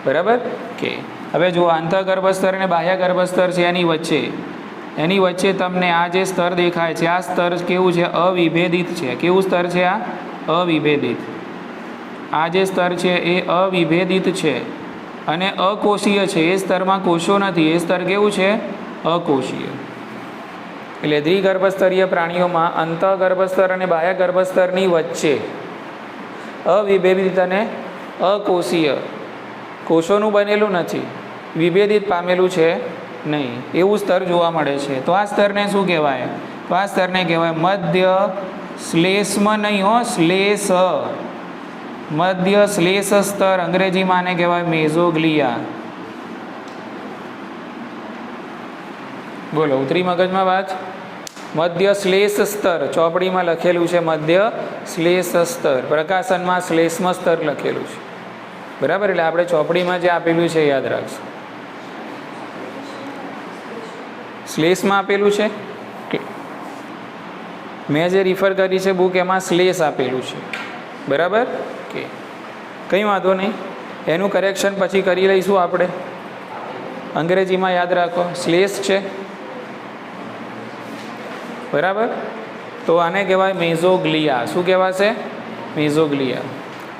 [SPEAKER 1] બરાબર? કે હવે જુઓ, અંતઃગર્ભસ્તર અને બાહ્ય ગર્ભસ્તર છે, એની વચ્ચે તમને આ જે સ્તર દેખાય છે, આ સ્તર કેવું છે? અવિભેદિત છે. કેવું સ્તર છે આ? અવિભેદિત. આ જે સ્તર છે એ અવિભેદિત છે અને અકોષીય છે. એ સ્તરમાં કોષો નથી. એ સ્તર કેવું છે? અકોષીય. એટલે દ્વિગર્ભસ્તરીય પ્રાણીઓમાં અંતઃગર્ભસ્તર અને બાહ્ય ગર્ભસ્તરની વચ્ચે અવિભેદિત અને અકોષીય, કોષોનું બનેલું નથી, વિભેદિત પામેલું છે નહીં, એવું સ્તર જોવા મળે છે. તો આ સ્તરને શું કહેવાય? તો આ સ્તરને કહેવાય મધ્ય શ્લેષ્મ. નહીં હો, શ્લેષ. મધ્ય શ્લેષ સ્તર. અંગ્રેજીમાં આને કહેવાય મેઝોગ્લિયા. બોલો, ઉતરી મગજમાં વાત? મધ્ય શ્લેષ સ્તર ચોપડીમાં લખેલું છે, મધ્ય શ્લેષ સ્તર. પ્રકાશનમાં શ્લેષ્મ સ્તર લખેલું છે, બરાબર. એટલે આપણે ચોપડીમાં જે આપેલું છે યાદ રાખશું. શ્લેષમાં આપેલું છે કે મેં જે રિફર કરી છે બુક, એમાં શ્લેષ આપેલું છે, બરાબર કે કંઈ વાંધો નહીં. એનું કરેક્શન પછી કરી લઈશું આપણે. અંગ્રેજીમાં યાદ રાખો શ્લેષ છે, બરાબર. તો આને કહેવાય મેઝોગ્લિયા. શું કહેવાશે? મેઝોગ્લિયા.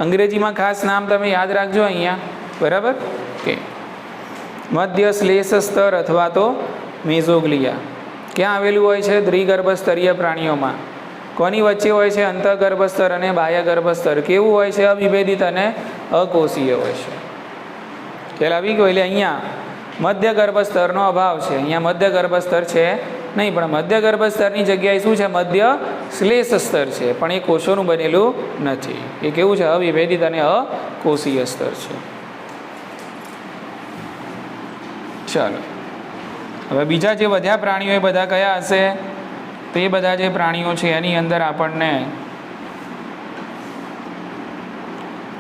[SPEAKER 1] અંગ્રેજીમાં ખાસ નામ તમે યાદ રાખજો અહીંયા, બરાબર કે મધ્ય શ્લેષ સ્તર અથવા તો મેઝોગ્લિયા. ક્યાં આવેલું હોય છે? દ્વિગર્ભસ્તરીય પ્રાણીઓમાં. કોની વચ્ચે હોય છે? અંતઃગર્ભસ્તર અને બાહ્ય ગર્ભસ્તર. કેવું હોય છે? અવિભેદિત અને અકોષીય હોય છે. ખ્યાલ આવી ગયો? એટલે અહીંયા મધ્ય ગર્ભસ્તરનો અભાવ છે. અહીંયા મધ્ય ગર્ભસ્તર છે નહીં, પણ મધ્ય ગર્ભસ્તરની જગ્યાએ શું છે? મધ્ય શ્લેષ સ્તર છે, પણ એ કોષોનું બનેલું નથી. એ કેવું છે? અવિભેદિત અને અકોષીય સ્તર છે. ચાલો, હવે બીજા જે બધા પ્રાણીઓ એ બધા કયા હશે? તો એ બધા જે પ્રાણીઓ છે એની અંદર આપણને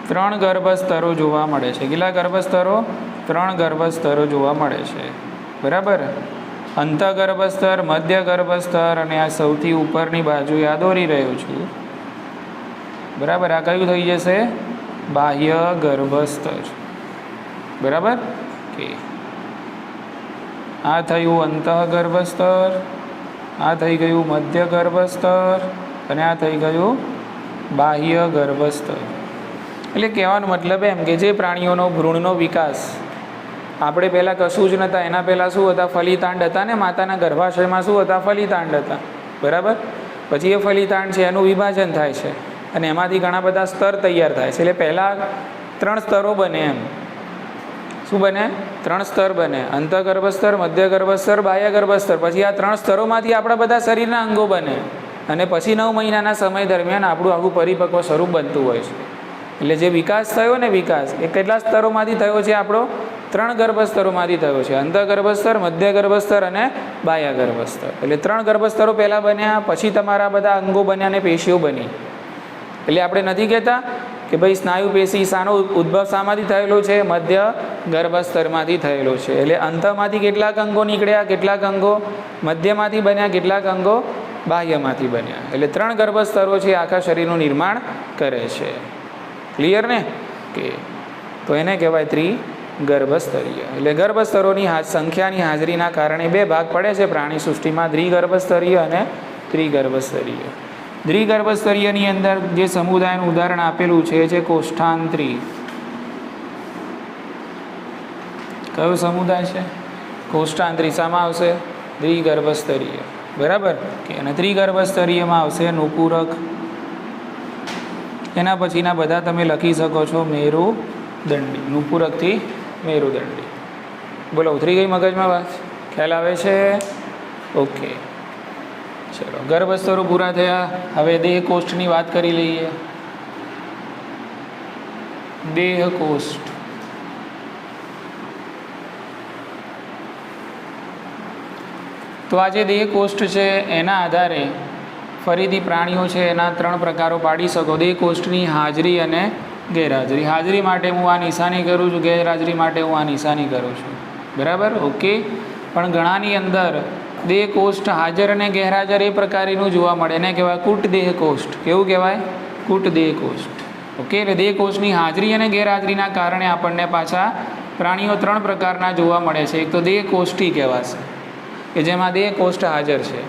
[SPEAKER 1] 3 ગર્ભસ્તરો જોવા મળે છે. કેટલા ગર્ભસ્તરો? 3 ગર્ભસ્તરો જોવા મળે છે, બરાબર. અંતઃગર્ભસ્તર, મધ્ય ગર્ભસ્તર અને આ સૌથી ઉપરની બાજુ આ દોરી રહ્યો છું, બરાબર. આ કયું થઈ જશે? બાહ્ય ગર્ભસ્તર, બરાબર કે આ થયું અંતઃગર્ભસ્તર, આ થઈ ગયું મધ્ય ગર્ભસ્તર અને આ થઈ ગયું બાહ્ય ગર્ભસ્તર. એટલે કહેવાનો મતલબ એમ કે જે પ્રાણીઓનો ભ્રૂણનો વિકાસ આપણે પહેલાં કશું જ નહોતા, એના પહેલાં શું હતા? ફલિતાંડ હતા ને. માતાના ગર્ભાશયમાં શું હતા? ફલિતાંડ હતા, બરાબર. પછી એ ફલિતાંડ છે એનું વિભાજન થાય છે અને એમાંથી ઘણા બધા સ્તર તૈયાર થાય છે. એટલે પહેલાં 3 સ્તરો બને. એમ શું બને? 3 સ્તર બને. અંતઃગર્ભસ્તર, મધ્ય ગર્ભસ્તર, બાહ્ય ગર્ભસ્તર. પછી આ 3 સ્તરોમાંથી આપણા બધા શરીરના અંગો બને અને પછી 9 મહિનાના સમય દરમિયાન આપણું આખું પરિપક્વ સ્વરૂપ બનતું હોય છે. એટલે જે વિકાસ થયો ને, વિકાસ એ કેટલા સ્તરોમાંથી થયો છે? આપણો 3 ગર્ભસ્તરોમાંથી થયો છે. અંતઃગર્ભસ્તર, મધ્ય ગર્ભસ્તર અને બાહ્ય ગર્ભસ્તર. એટલે 3 ગર્ભસ્તરો પહેલાં બન્યા, પછી તમારા બધા અંગો બન્યા અને પેશીઓ બની. એટલે આપણે નથી કહેતા કે ભાઈ સ્નાયુ પેશી શાનો ઉદ્ભવ શામાંથી થયેલો છે? મધ્ય ગર્ભસ્તરમાંથી થયેલો છે. એટલે અંતમાંથી કેટલાક અંગો નીકળ્યા, કેટલાક અંગો મધ્યમાંથી બન્યા, કેટલાક અંગો બાહ્યમાંથી બન્યા. એટલે 3 ગર્ભસ્તરો છે આખા શરીરનું નિર્માણ કરે છે. ક્લિયર ને? કે તો એને કહેવાય ત્રિગર્ભસ્તરીય. એટલે ગર્ભસ્તરોની સંખ્યાની હાજરીના કારણે 2 ભાગ પડે છે પ્રાણી સૃષ્ટિમાં, દ્વિગર્ભસ્તરીય અને ત્રિગર્ભસ્તરીય. દ્વિગર્ભસ્તરીયની અંદર જે સમુદાયનું ઉદાહરણ આપેલું છે એ છે કોષ્ઠાંત્રી. કયો સમુદાય છે? કોષ્ઠાંત્રી. શામાં આવશે? દ્વિગર્ભસ્તરીય, બરાબર કે. અને ત્રિગર્ભસ્તરીયમાં આવશે નુપુરક. એના પછીના બધા તમે લખી શકો છો મેરુદંડી. નુપુરકથી મેરુદંડી. બોલો, ઉતરી ગઈ મગજમાં વાત? ખ્યાલ આવે છે? ઓકે, ચલો. ગર્ભસ્તરો પૂરા થયા. હવે દેહકોષ્ઠની વાત કરી લઈએ. દેહકોષ્ઠ. તો આ જે દેહકોષ્ઠ છે એના આધારે ફરીથી પ્રાણીઓ છે એના 3 પ્રકારો પાડી શકો. દેહકોષ્ઠની હાજરી અને ગેરહાજરી. હાજરી માટે હું આ નિશાની કરું છું, ગેરહાજરી માટે હું આ નિશાની કરું છું, બરાબર ઓકે. પણ ઘણાની અંદર દેહકોષ્ઠ હાજર અને ગેરહાજર એ પ્રકારનું જોવા મળે. એને કહેવાય કૂટ દેહકોષ્ઠ. કેવું કહેવાય? કૂટ દેહકોષ્ઠ. ઓકે. એટલે દેહકોષ્ઠની હાજરી અને ગેરહાજરીના કારણે આપણને પાછા પ્રાણીઓ 3 પ્રકારના જોવા મળે છે. એક તો દેહકોષ્ઠી કહેવાશે કે જેમાં દેહકોષ્ઠ હાજર છે.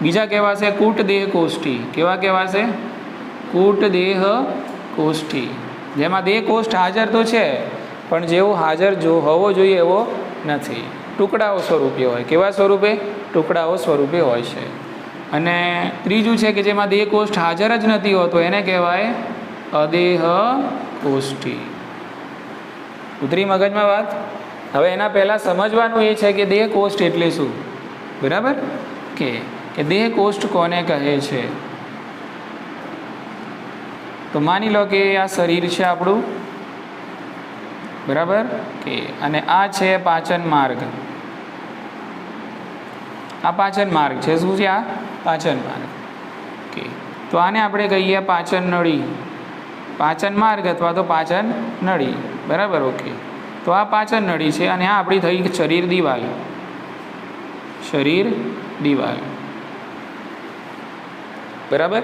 [SPEAKER 1] બીજા કહેવાશે કૂટ દેહકોષ્ઠી. કેવા કહેવાશે? કૂટ દેહકોષ્ઠી, જેમાં દેહકોષ્ઠ હાજર તો છે પણ જેવો હાજર જો હોવો જોઈએ એવો નથી. ટુકડાઓ સ્વરૂપે હોય. કેવા સ્વરૂપે? ટુકડાઓ સ્વરૂપે હોય છે. અને ત્રીજું છે કે જેમાં દેહકોષ્ઠ હાજર જ નથી હોતો, એને કહેવાય અદેહકોષ્ઠી. ઉતરી મગજમાં વાત? હવે એના પહેલાં સમજવાનું એ છે કે દેહકોષ્ઠ એટલે શું, બરાબર કે દેહકોષ્ઠ કોને કહે છે? તો માની લો કે આ શરીર છે આપણું, બરાબર કે, અને આ છે પાચન માર્ગ. આ પાચન માર્ગ છે. શું છે? આ પાચન માર્ગ. ઓકે, તો આને આપણે કહીએ પાચન નળી, પાચન માર્ગ અથવા તો પાચન નળી. બરાબર. ઓકે, તો આ પાચન નળી છે અને આ આપણી થઈ શરીર દિવાલ. શરીર દિવાલ. બરાબર.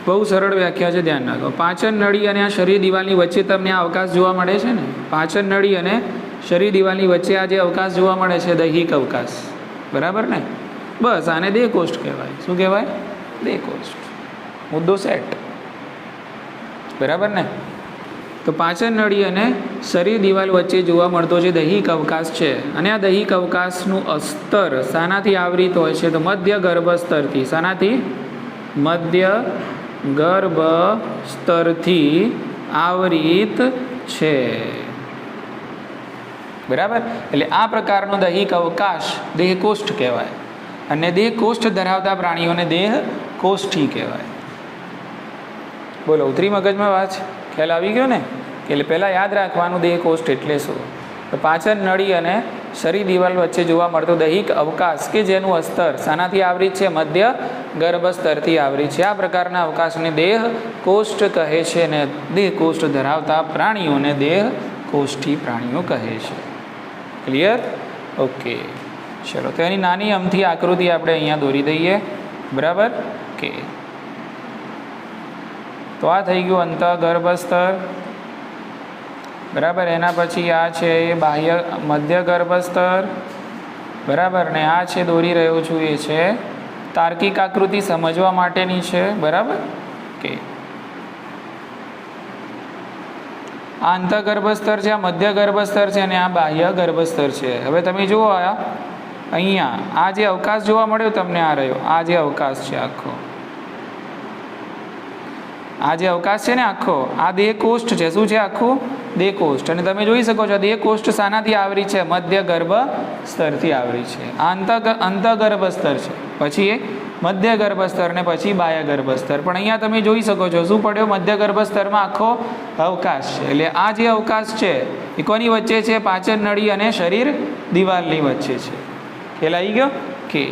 [SPEAKER 1] બહુ સરળ વ્યાખ્યા છે, ધ્યાન રાખો. પાચન નળી અને આ શરીર દિવાલની વચ્ચે તમને આ અવકાશ જોવા મળે છે ને. પાચન નળી અને શરીર દિવાલની વચ્ચે આ જે અવકાશ જોવા મળે છે, દૈહિક અવકાશ. બરાબર ને? બસ આને દેહકોષ્ઠ કહેવાય. શું કહેવાય? દેહકોષ્ઠ. મુદ્દો સેટ. બરાબર ને? તો પાચન નળી અને શરીર દિવાલ વચ્ચે જોવા મળતો જે દૈહિક અવકાશ છે, અને આ દૈહિક અવકાશનું અસ્તર શાનાથી આવરિત હોય છે? તો મધ્ય ગર્ભ સ્તરથી. શાનાથી? મધ્ય ગર્ભ સ્તરથી આવરિત છે. બરાબર. એટલે આ પ્રકારનો દૈહિક અવકાશ દેહકોષ્ઠ કહેવાય, અને દેહકોષ્ઠ ધરાવતા પ્રાણીઓને દેહકોષ્ઠી કહેવાય. બોલો, ઉતરી મગજમાં વાત? ખ્યાલ આવી ગયો ને? એટલે પહેલાં યાદ રાખવાનું દેહકોષ્ઠ એટલે શું. તો પાચન નળી અને શરીર દિવાલ વચ્ચે જોવા મળતો દૈહિક અવકાશ કે જેનું અસ્તર શાનાથી આવરિત છે? મધ્ય ગર્ભ સ્તરથી આવરિત છે. આ પ્રકારના અવકાશને દેહકોષ્ઠ કહે છે, અને દેહકોષ્ઠ ધરાવતા પ્રાણીઓને દેહકોષ્ઠી પ્રાણીઓ કહે છે. ક્લિયર? ઓકે, ચલો. તો એની નાની અમથી આકૃતિ આપણે અહીંયા દોરી દઈએ. બરાબર. ઓકે, તો આ થઈ ગયું અંતઃગર્ભ સ્તર. બરાબર. એના પછી આ છે એ બાહ્ય મધ્ય ગર્ભ સ્તર. બરાબર. ને આ છે દોરી રહ્યો છું એ છે તાર્કિક આકૃતિ સમજવા માટેની છે. બરાબર. ઓકે, આ અંતઃગર્ભ સ્તર છે, આ મધ્ય ગર્ભ સ્તર છે, અને આ બાહ્ય ગર્ભ સ્તર છે. હવે તમે જુઓ અહીંયા આ જે અવકાશ જોવા મળ્યો તમને, આ રહ્યો આ જે અવકાશ છે આખો, આ જે અવકાશ છે ને આખો, આ દેહકોષ્ઠ છે. શું છે? આખું દેહકોષ્ઠ. અને તમે જોઈ શકો છો દેહકોષ્ઠ શાનાથી આવરી છે? મધ્ય ગર્ભ સ્તરથી આવરી છે. આ અંતઃગર્ભ સ્તર છે, પછી એ મધ્ય ગર્ભ સ્તર ને પછી બાહ્ય ગર્ભ સ્તર. પણ અહીંયા તમે જોઈ શકો છો શું પડ્યો? મધ્ય ગર્ભ સ્તરમાં આખો અવકાશ છે. એટલે આ જે અવકાશ છે એ કોની વચ્ચે છે? પાચન નળી અને શરીર દિવાલની વચ્ચે છે. ખ્યાલ આવી ગયો? કે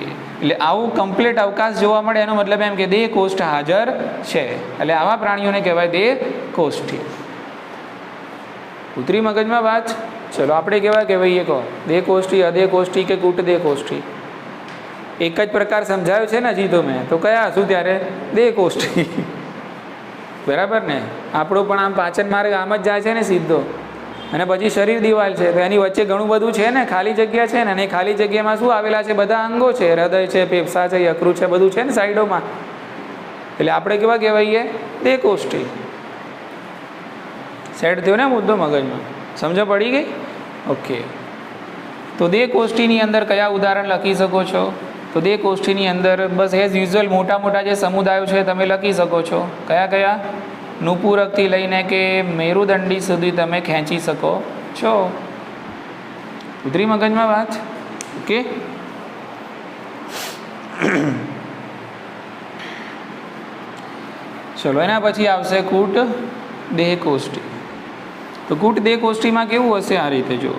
[SPEAKER 1] એટલે આવું કમ્પ્લીટ અવકાશ જોવા મળે એનો મતલબ એમ કે દેહકોષ્ઠ હાજર છે. એટલે આવા પ્રાણીઓને કહેવાય દેહકોષ્ઠી. ઉતરી મગજમાં વાત? ચલો, આપણે કેવા કહેવાઈએ? કહો, દેહકોષ્ઠી, અદેહકોષ્ઠી કે કૂટ દેહકોષ્ઠી? એક જ પ્રકાર સમજાયો છે ને હજી તો મેં. તો કયા હશું ત્યારે? દેહકોષ્ઠી. બરાબર ને? આપણો પણ આમ પાચન માર્ગ આમ જ જાય છે ને સીધો, અને પછી શરીર દિવાલ છે, તો એની વચ્ચે ઘણું બધું છે ને, ખાલી જગ્યા છે ને. અને ખાલી જગ્યામાં શું આવેલા છે? બધા અંગો છે. હૃદય છે, ફેફસા છે, યકૃત છે, બધું છે ને સાઈડોમાં. એટલે આપણે કેવા કહેવાઈએ? દેહકોષ્ઠી. સેટ થયો ને મુદ્દો મગજમાં? સમજ પડી ગઈ? ઓકે, તો દેહકોષ્ઠીની અંદર કયા ઉદાહરણ લખી શકો છો? તો દેહકોષ્ઠીની અંદર બસ એઝ યુઝ્યુઅલ મોટા મોટા જે સમુદાયો છે તમે લખી શકો છો. કયા કયા? નુપુરકથી લઈને કે મેરુદંડી સુધી તમે ખેંચી શકો છો. ઉતરી મગજમાં વાત? ઓકે, ચલો. એના પછી આવશે કૂટ દેહકોષ્ઠી. તો કૂટ દેહકોષ્ઠીમાં કેવું હશે? આ રીતે જુઓ.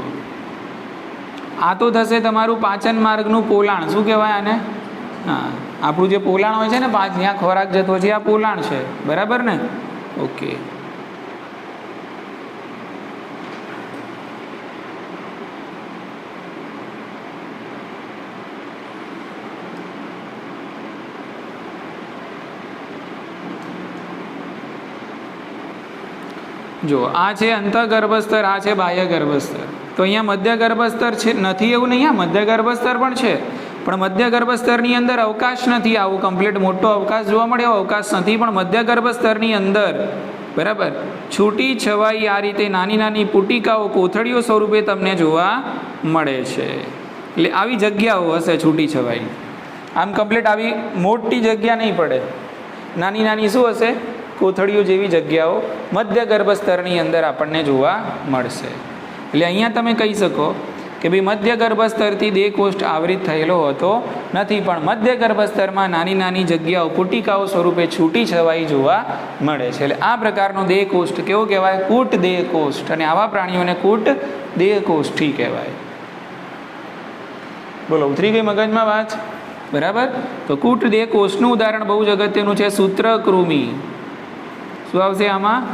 [SPEAKER 1] આ તો થશે તમારું પાચન માર્ગનું પોલાણ. શું કહેવાય આને? હા, આપણું જે પોલાણ હોય છે ને, જ્યાં ખોરાક જતો છે, આ પોલાણ છે. બરાબર ને? ઓકે, જો આ છે અંતઃગર્ભ સ્તર, આ છે બાહ્ય ગર્ભ સ્તર. તો અહીંયા મધ્ય ગર્ભ સ્તર છે નથી એવું નહીં. મધ્ય ગર્ભ સ્તર પણ છે, પણ મધ્ય ગર્ભ સ્તરની અંદર અવકાશ નથી. આવું કમ્પ્લીટ મોટો અવકાશ જોવા મળે એવો અવકાશ નથી. પણ મધ્ય ગર્ભ સ્તરની અંદર બરાબર છૂટી છવાઈ આ રીતે નાની નાની પુટિકાઓ, કોથળીઓ સ્વરૂપે તમને જોવા મળે છે. એટલે આવી જગ્યાઓ હશે છૂટી છવાઈ. આમ કમ્પ્લીટ આવી મોટી જગ્યા નહીં પડે, નાની નાની શું હશે? કોથળીઓ જેવી જગ્યાઓ મધ્ય ગર્ભ સ્તરની અંદર આપણને જોવા મળશે. એટલે અહીંયા તમે કહી શકો કે ભાઈ મધ્ય ગર્ભ સ્તરથી દેહકોષ્ઠ આવરિત થયેલો હોતો નથી, પણ મધ્ય ગર્ભ સ્તરમાં નાની નાની જગ્યાઓ પુટિકાઓ સ્વરૂપે છૂટી છવાઈ જોવા મળે છે. એટલે આ પ્રકારનો દેહકોષ્ઠ કેવો કહેવાય? કૂટ દેહકોષ્ઠ. અને આવા પ્રાણીઓને કૂટ દેહકોષ્ઠી કહેવાય. બોલો ઉતરી ગઈ મગજમાં વાત? બરાબર. તો કૂટ દે કોષનું ઉદાહરણ બહુ જ અગત્યનું છે, સૂત્રકૃમિ. શું આવશે આમાં?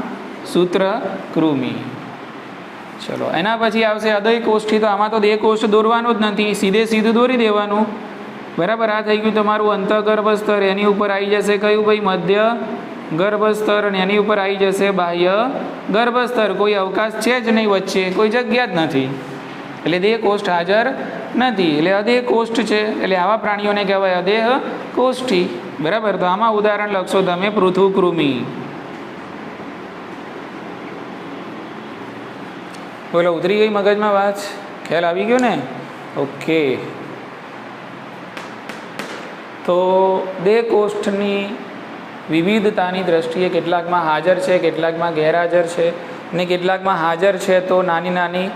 [SPEAKER 1] સૂત્રકૃમિ. ચલો એના પછી આવશે અદય કોષ્ઠી. તો આમાં તો દેહ કોષ્ઠ દોરવાનું જ નથી, સીધે સીધું દોરી દેવાનું. બરાબર. આ થઈ ગયું તમારું અંતઃગર્ભસ્તર. એની ઉપર આવી જશે કયું ભાઈ? મધ્ય ગર્ભસ્તર. અને એની ઉપર આવી જશે બાહ્ય ગર્ભસ્તર. કોઈ અવકાશ છે જ નહીં વચ્ચે, કોઈ જગ્યા જ નથી, એટલે દેહ કોષ્ઠ હાજર નથી, એટલે અદેહ કોષ્ઠ છે. એટલે આવા પ્રાણીઓને કહેવાય અદેહ કોષ્ઠી. બરાબર. તો આમાં ઉદાહરણ લખશો તમે પૃથુકૃમિ. બોલો ઉતરી ગઈ મગજમાં વાત? ખ્યાલ આવી ગયો ને? ઓકે. તો દેહ કોષ્ઠની વિવિધતાની દ્રષ્ટિએ કેટલાકમાં હાજર છે, કેટલાકમાં ગેરહાજર છે, અને કેટલાકમાં હાજર છે તો નાની નાની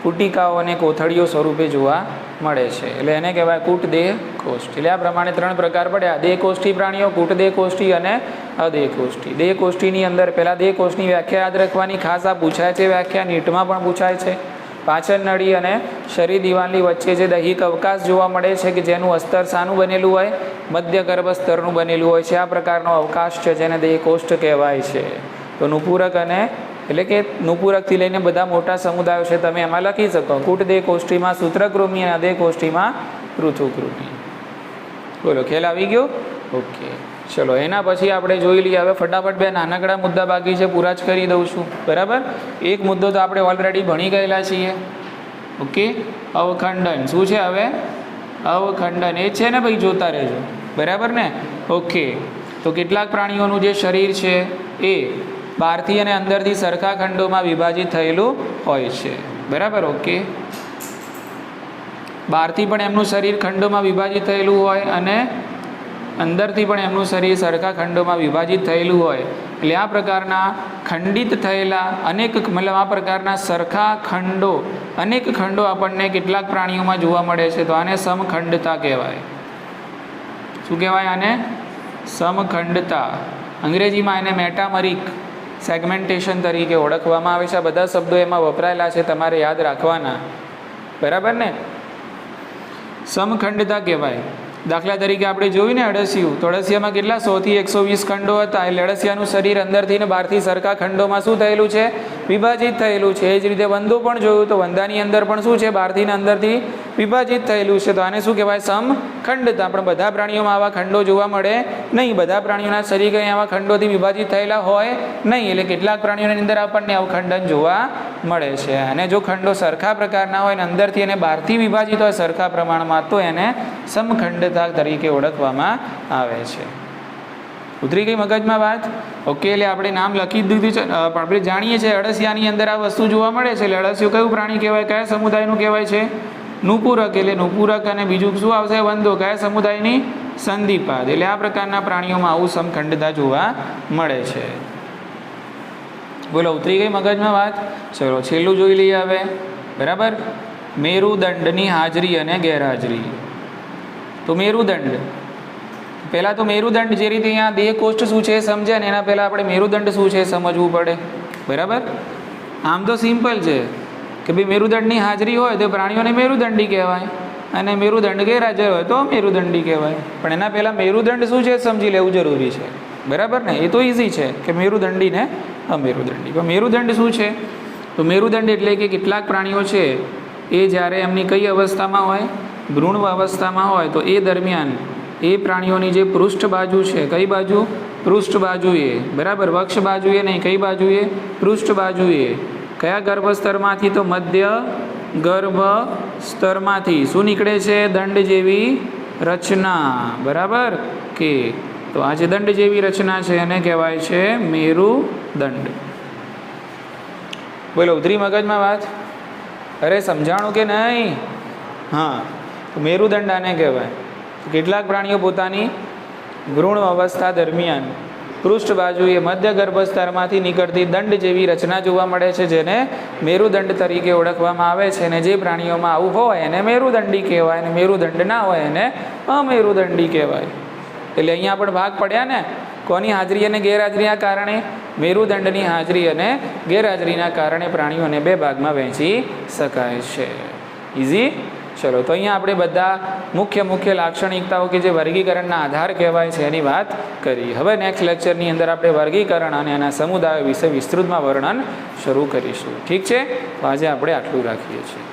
[SPEAKER 1] પુટિકાઓ અને કોથળીઓ સ્વરૂપે જોવા મળે છે. એટલે એને કહેવાય કૂટ દેહ કોષ્ઠી. એટલે આ પ્રમાણે 3 પ્રકાર પડ્યા: દેહ કોષ્ઠી પ્રાણીઓ, કૂટ દેહ કોષ્ઠી અને અદેહ કોષ્ઠી. દેહ કોષ્ઠીની અંદર પહેલાં દેહ કોષ્ઠની વ્યાખ્યા યાદ રાખવાની. ખાસ આ પૂછાય છે વ્યાખ્યા, નીટમાં પણ પૂછાય છે. પાચન નળી અને શરીર દિવાલની વચ્ચે જે દૈહિક અવકાશ જોવા મળે છે કે જેનું અસ્તર શાનું બનેલું હોય? મધ્ય ગર્ભસ્તરનું બનેલું હોય છે. આ પ્રકારનો અવકાશ છે જેને દેહ કોષ્ઠ કહેવાય છે. તો નુપૂરક અને એટલે કે નુપૂરકથી લઈને બધા મોટા સમુદાયો છે, તમે એમાં લખી શકો. કૂટ દેહ કોષ્ઠીમાં સૂત્રકૃમિ અને અદેહ કોષ્ઠીમાં પૃથુકૃમિ. બોલો ખ્યાલ આવી ગયો? ઓકે. ચલો એના પછી આપણે જોઈ લઈએ. હવે ફટાફટ 2 નાનકડા મુદ્દા બાકી છે, પૂરા જ કરી દઉં છું. બરાબર. એક મુદ્દો તો આપણે ઓલરેડી ભણી ગયેલા છીએ. ઓકે. અવખંડન શું છે? હવે અવખંડન એ છે ને ભાઈ, જોતા રહેજો. બરાબર ને? ઓકે. તો કેટલાક પ્રાણીઓનું જે શરીર છે એ બહારથી અને અંદરથી સરખા ખંડોમાં વિભાજિત થયેલું હોય છે. બરાબર. ઓકે. બહારથી પણ એમનું શરીર ખંડોમાં વિભાજિત થયેલું હોય અને અંદરથી પણ એમનું શરીર સરખા ખંડોમાં વિભાજિત થયેલું હોય. એટલે આ પ્રકારના ખંડિત થયેલા મતલબ આ પ્રકારના સરખા ખંડો, અનેક ખંડો આપણને કેટલાક પ્રાણીઓમાં જોવા મળે છે. તો આને સમખંડતા કહેવાય. શું કહેવાય આને? સમખંડતા. અંગ્રેજીમાં એને મેટામરિક સેગમેન્ટેશન તરીકે ઓળખવામાં આવે છે. આ બધા શબ્દો એમાં વપરાયેલા છે, તમારે યાદ રાખવાના. બરાબર ને? સમખંડતા કહેવાય. દાખલા તરીકે આપણે જોયું ને અળસિયું, તો અળસિયામાં કેટલા 100 થી 120 ખંડો હતા. એટલે અળસિયાનું શરીર અંદરથી ને બહારથી સરખા ખંડોમાં શું થયેલું છે? વિભાજિત થયેલું છે. એ જ રીતે વંદો પણ જોયું, તો વંદાની અંદર પણ શું છે? બહારથી ને અંદરથી વિભાજિત થયેલું છે. તો આને શું કહેવાય? સમખંડતા. પણ બધા પ્રાણીઓમાં આવા ખંડો જોવા મળે નહીં. બધા પ્રાણીઓના શરીર કંઈ આવા ખંડોથી વિભાજિત થયેલા હોય નહીં. એટલે કેટલાક પ્રાણીઓની અંદર આપણને અવખંડન જોવા મળે છે. અને જો ખંડો સરખા પ્રકારના હોય ને અંદરથી અને બહારથી વિભાજિત હોય સરખા પ્રમાણમાં, તો એને સમખંડતા તરીકે ઓળખવામાં આવે છે. ઉતરી ગઈ મગજમાં વાત? ઓકે. એટલે આપણે નામ લખી જ દીધું છે. આપણે જાણીએ છીએ અળસિયાની અંદર આ વસ્તુ જોવા મળે છે. એટલે અળસિયું કયું પ્રાણી કહેવાય? કયા સમુદાયનું કહેવાય છે? નુપૂરક. એટલે નુપૂરક. અને બીજું શું આવશે? વંદો. કયા સમુદાયની? સંધિપાદ. એટલે આ પ્રકારના પ્રાણીઓમાં આવું સમખંડતા જોવા મળે છે. બોલો ઉતરી ગઈ મગજમાં વાત? ચલો છેલ્લું જોઈ લઈએ હવે. બરાબર. મેરુદંડની હાજરી અને ગેરહાજરી. તો મેરુદંડ, પહેલાં તો મેરુદંડ જે રીતે અહીંયા દેહ કોષ્ઠ શું છે સમજ્યા ને, એના પહેલાં આપણે મેરુદંડ શું છે સમજવું પડે. બરાબર. આમ તો સિમ્પલ છે કે ભાઈ મેરુદંડની હાજરી હોય તો પ્રાણીઓને મેરુદંડી કહેવાય, અને મેરુદંડ ગેરહાજર હોય તો મેરુદંડી કહેવાય. પણ એના પહેલાં મેરુદંડ શું છે સમજી લેવું જરૂરી છે. બરાબર ને? એ તો ઇઝી છે કે મેરુદંડી ને અમેરુદંડી. પણ મેરુદંડ શું છે? તો મેરુદંડ એટલે કે કેટલાક પ્રાણીઓ છે એ જ્યારે એમની કઈ અવસ્થામાં હોય? ભ્રૂણ અવસ્થામાં હોય, તો એ દરમિયાન એ પ્રાણીઓની જે પૃષ્ઠ બાજુ છે, કઈ બાજુ? પૃષ્ઠ બાજુએ. બરાબર. વક્ષ બાજુએ નહીં, કઈ બાજુએ? પૃષ્ઠ બાજુએ. કયા ગર્ભસ્તરમાંથી? તો મધ્ય ગર્ભ સ્તરમાંથી શું નીકળે છે? દંડ જેવી રચના. બરાબર કે? તો આ જે દંડ જેવી રચના છે એને કહેવાય છે મેરુદંડ. બોલો ઉતરી મગજમાં વાત? અરે સમજાણું કે નહીં? હા. મેરુદંડ આને કહેવાય. કેટલાક પ્રાણીઓ પોતાની ભ્રૂણ અવસ્થા દરમિયાન પૃષ્ઠ બાજુએ મધ્ય ગર્ભસ્તરમાંથી નીકળતી દંડ જેવી રચના જોવા મળે છે, જેને મેરુદંડ તરીકે ઓળખવામાં આવે છે. અને જે પ્રાણીઓમાં આવું હોય એને મેરુદંડી કહેવાય, અને મેરુદંડ ના હોય એને અમેરુદંડી કહેવાય. એટલે અહીંયા પણ ભાગ પડ્યા ને, કોની હાજરી અને ગેરહાજરીના કારણે? મેરુદંડની હાજરી અને ગેરહાજરીના કારણે પ્રાણીઓને 2 ભાગમાં વહેંચી શકાય છે. ઇઝી? ચલો, તો અહીંયા આપણે બધા મુખ્ય લાક્ષણિકતાઓ કે જે વર્ગીકરણના આધાર કહેવાય છે એની વાત કરી. હવે નેક્સ્ટ લેક્ચરની અંદર આપણે વર્ગીકરણ અને એના સમુદાયો વિશે વિસ્તૃતમાં વર્ણન શરૂ કરીશું. ઠીક છે, તો આજે આપણે આટલું રાખીએ છીએ.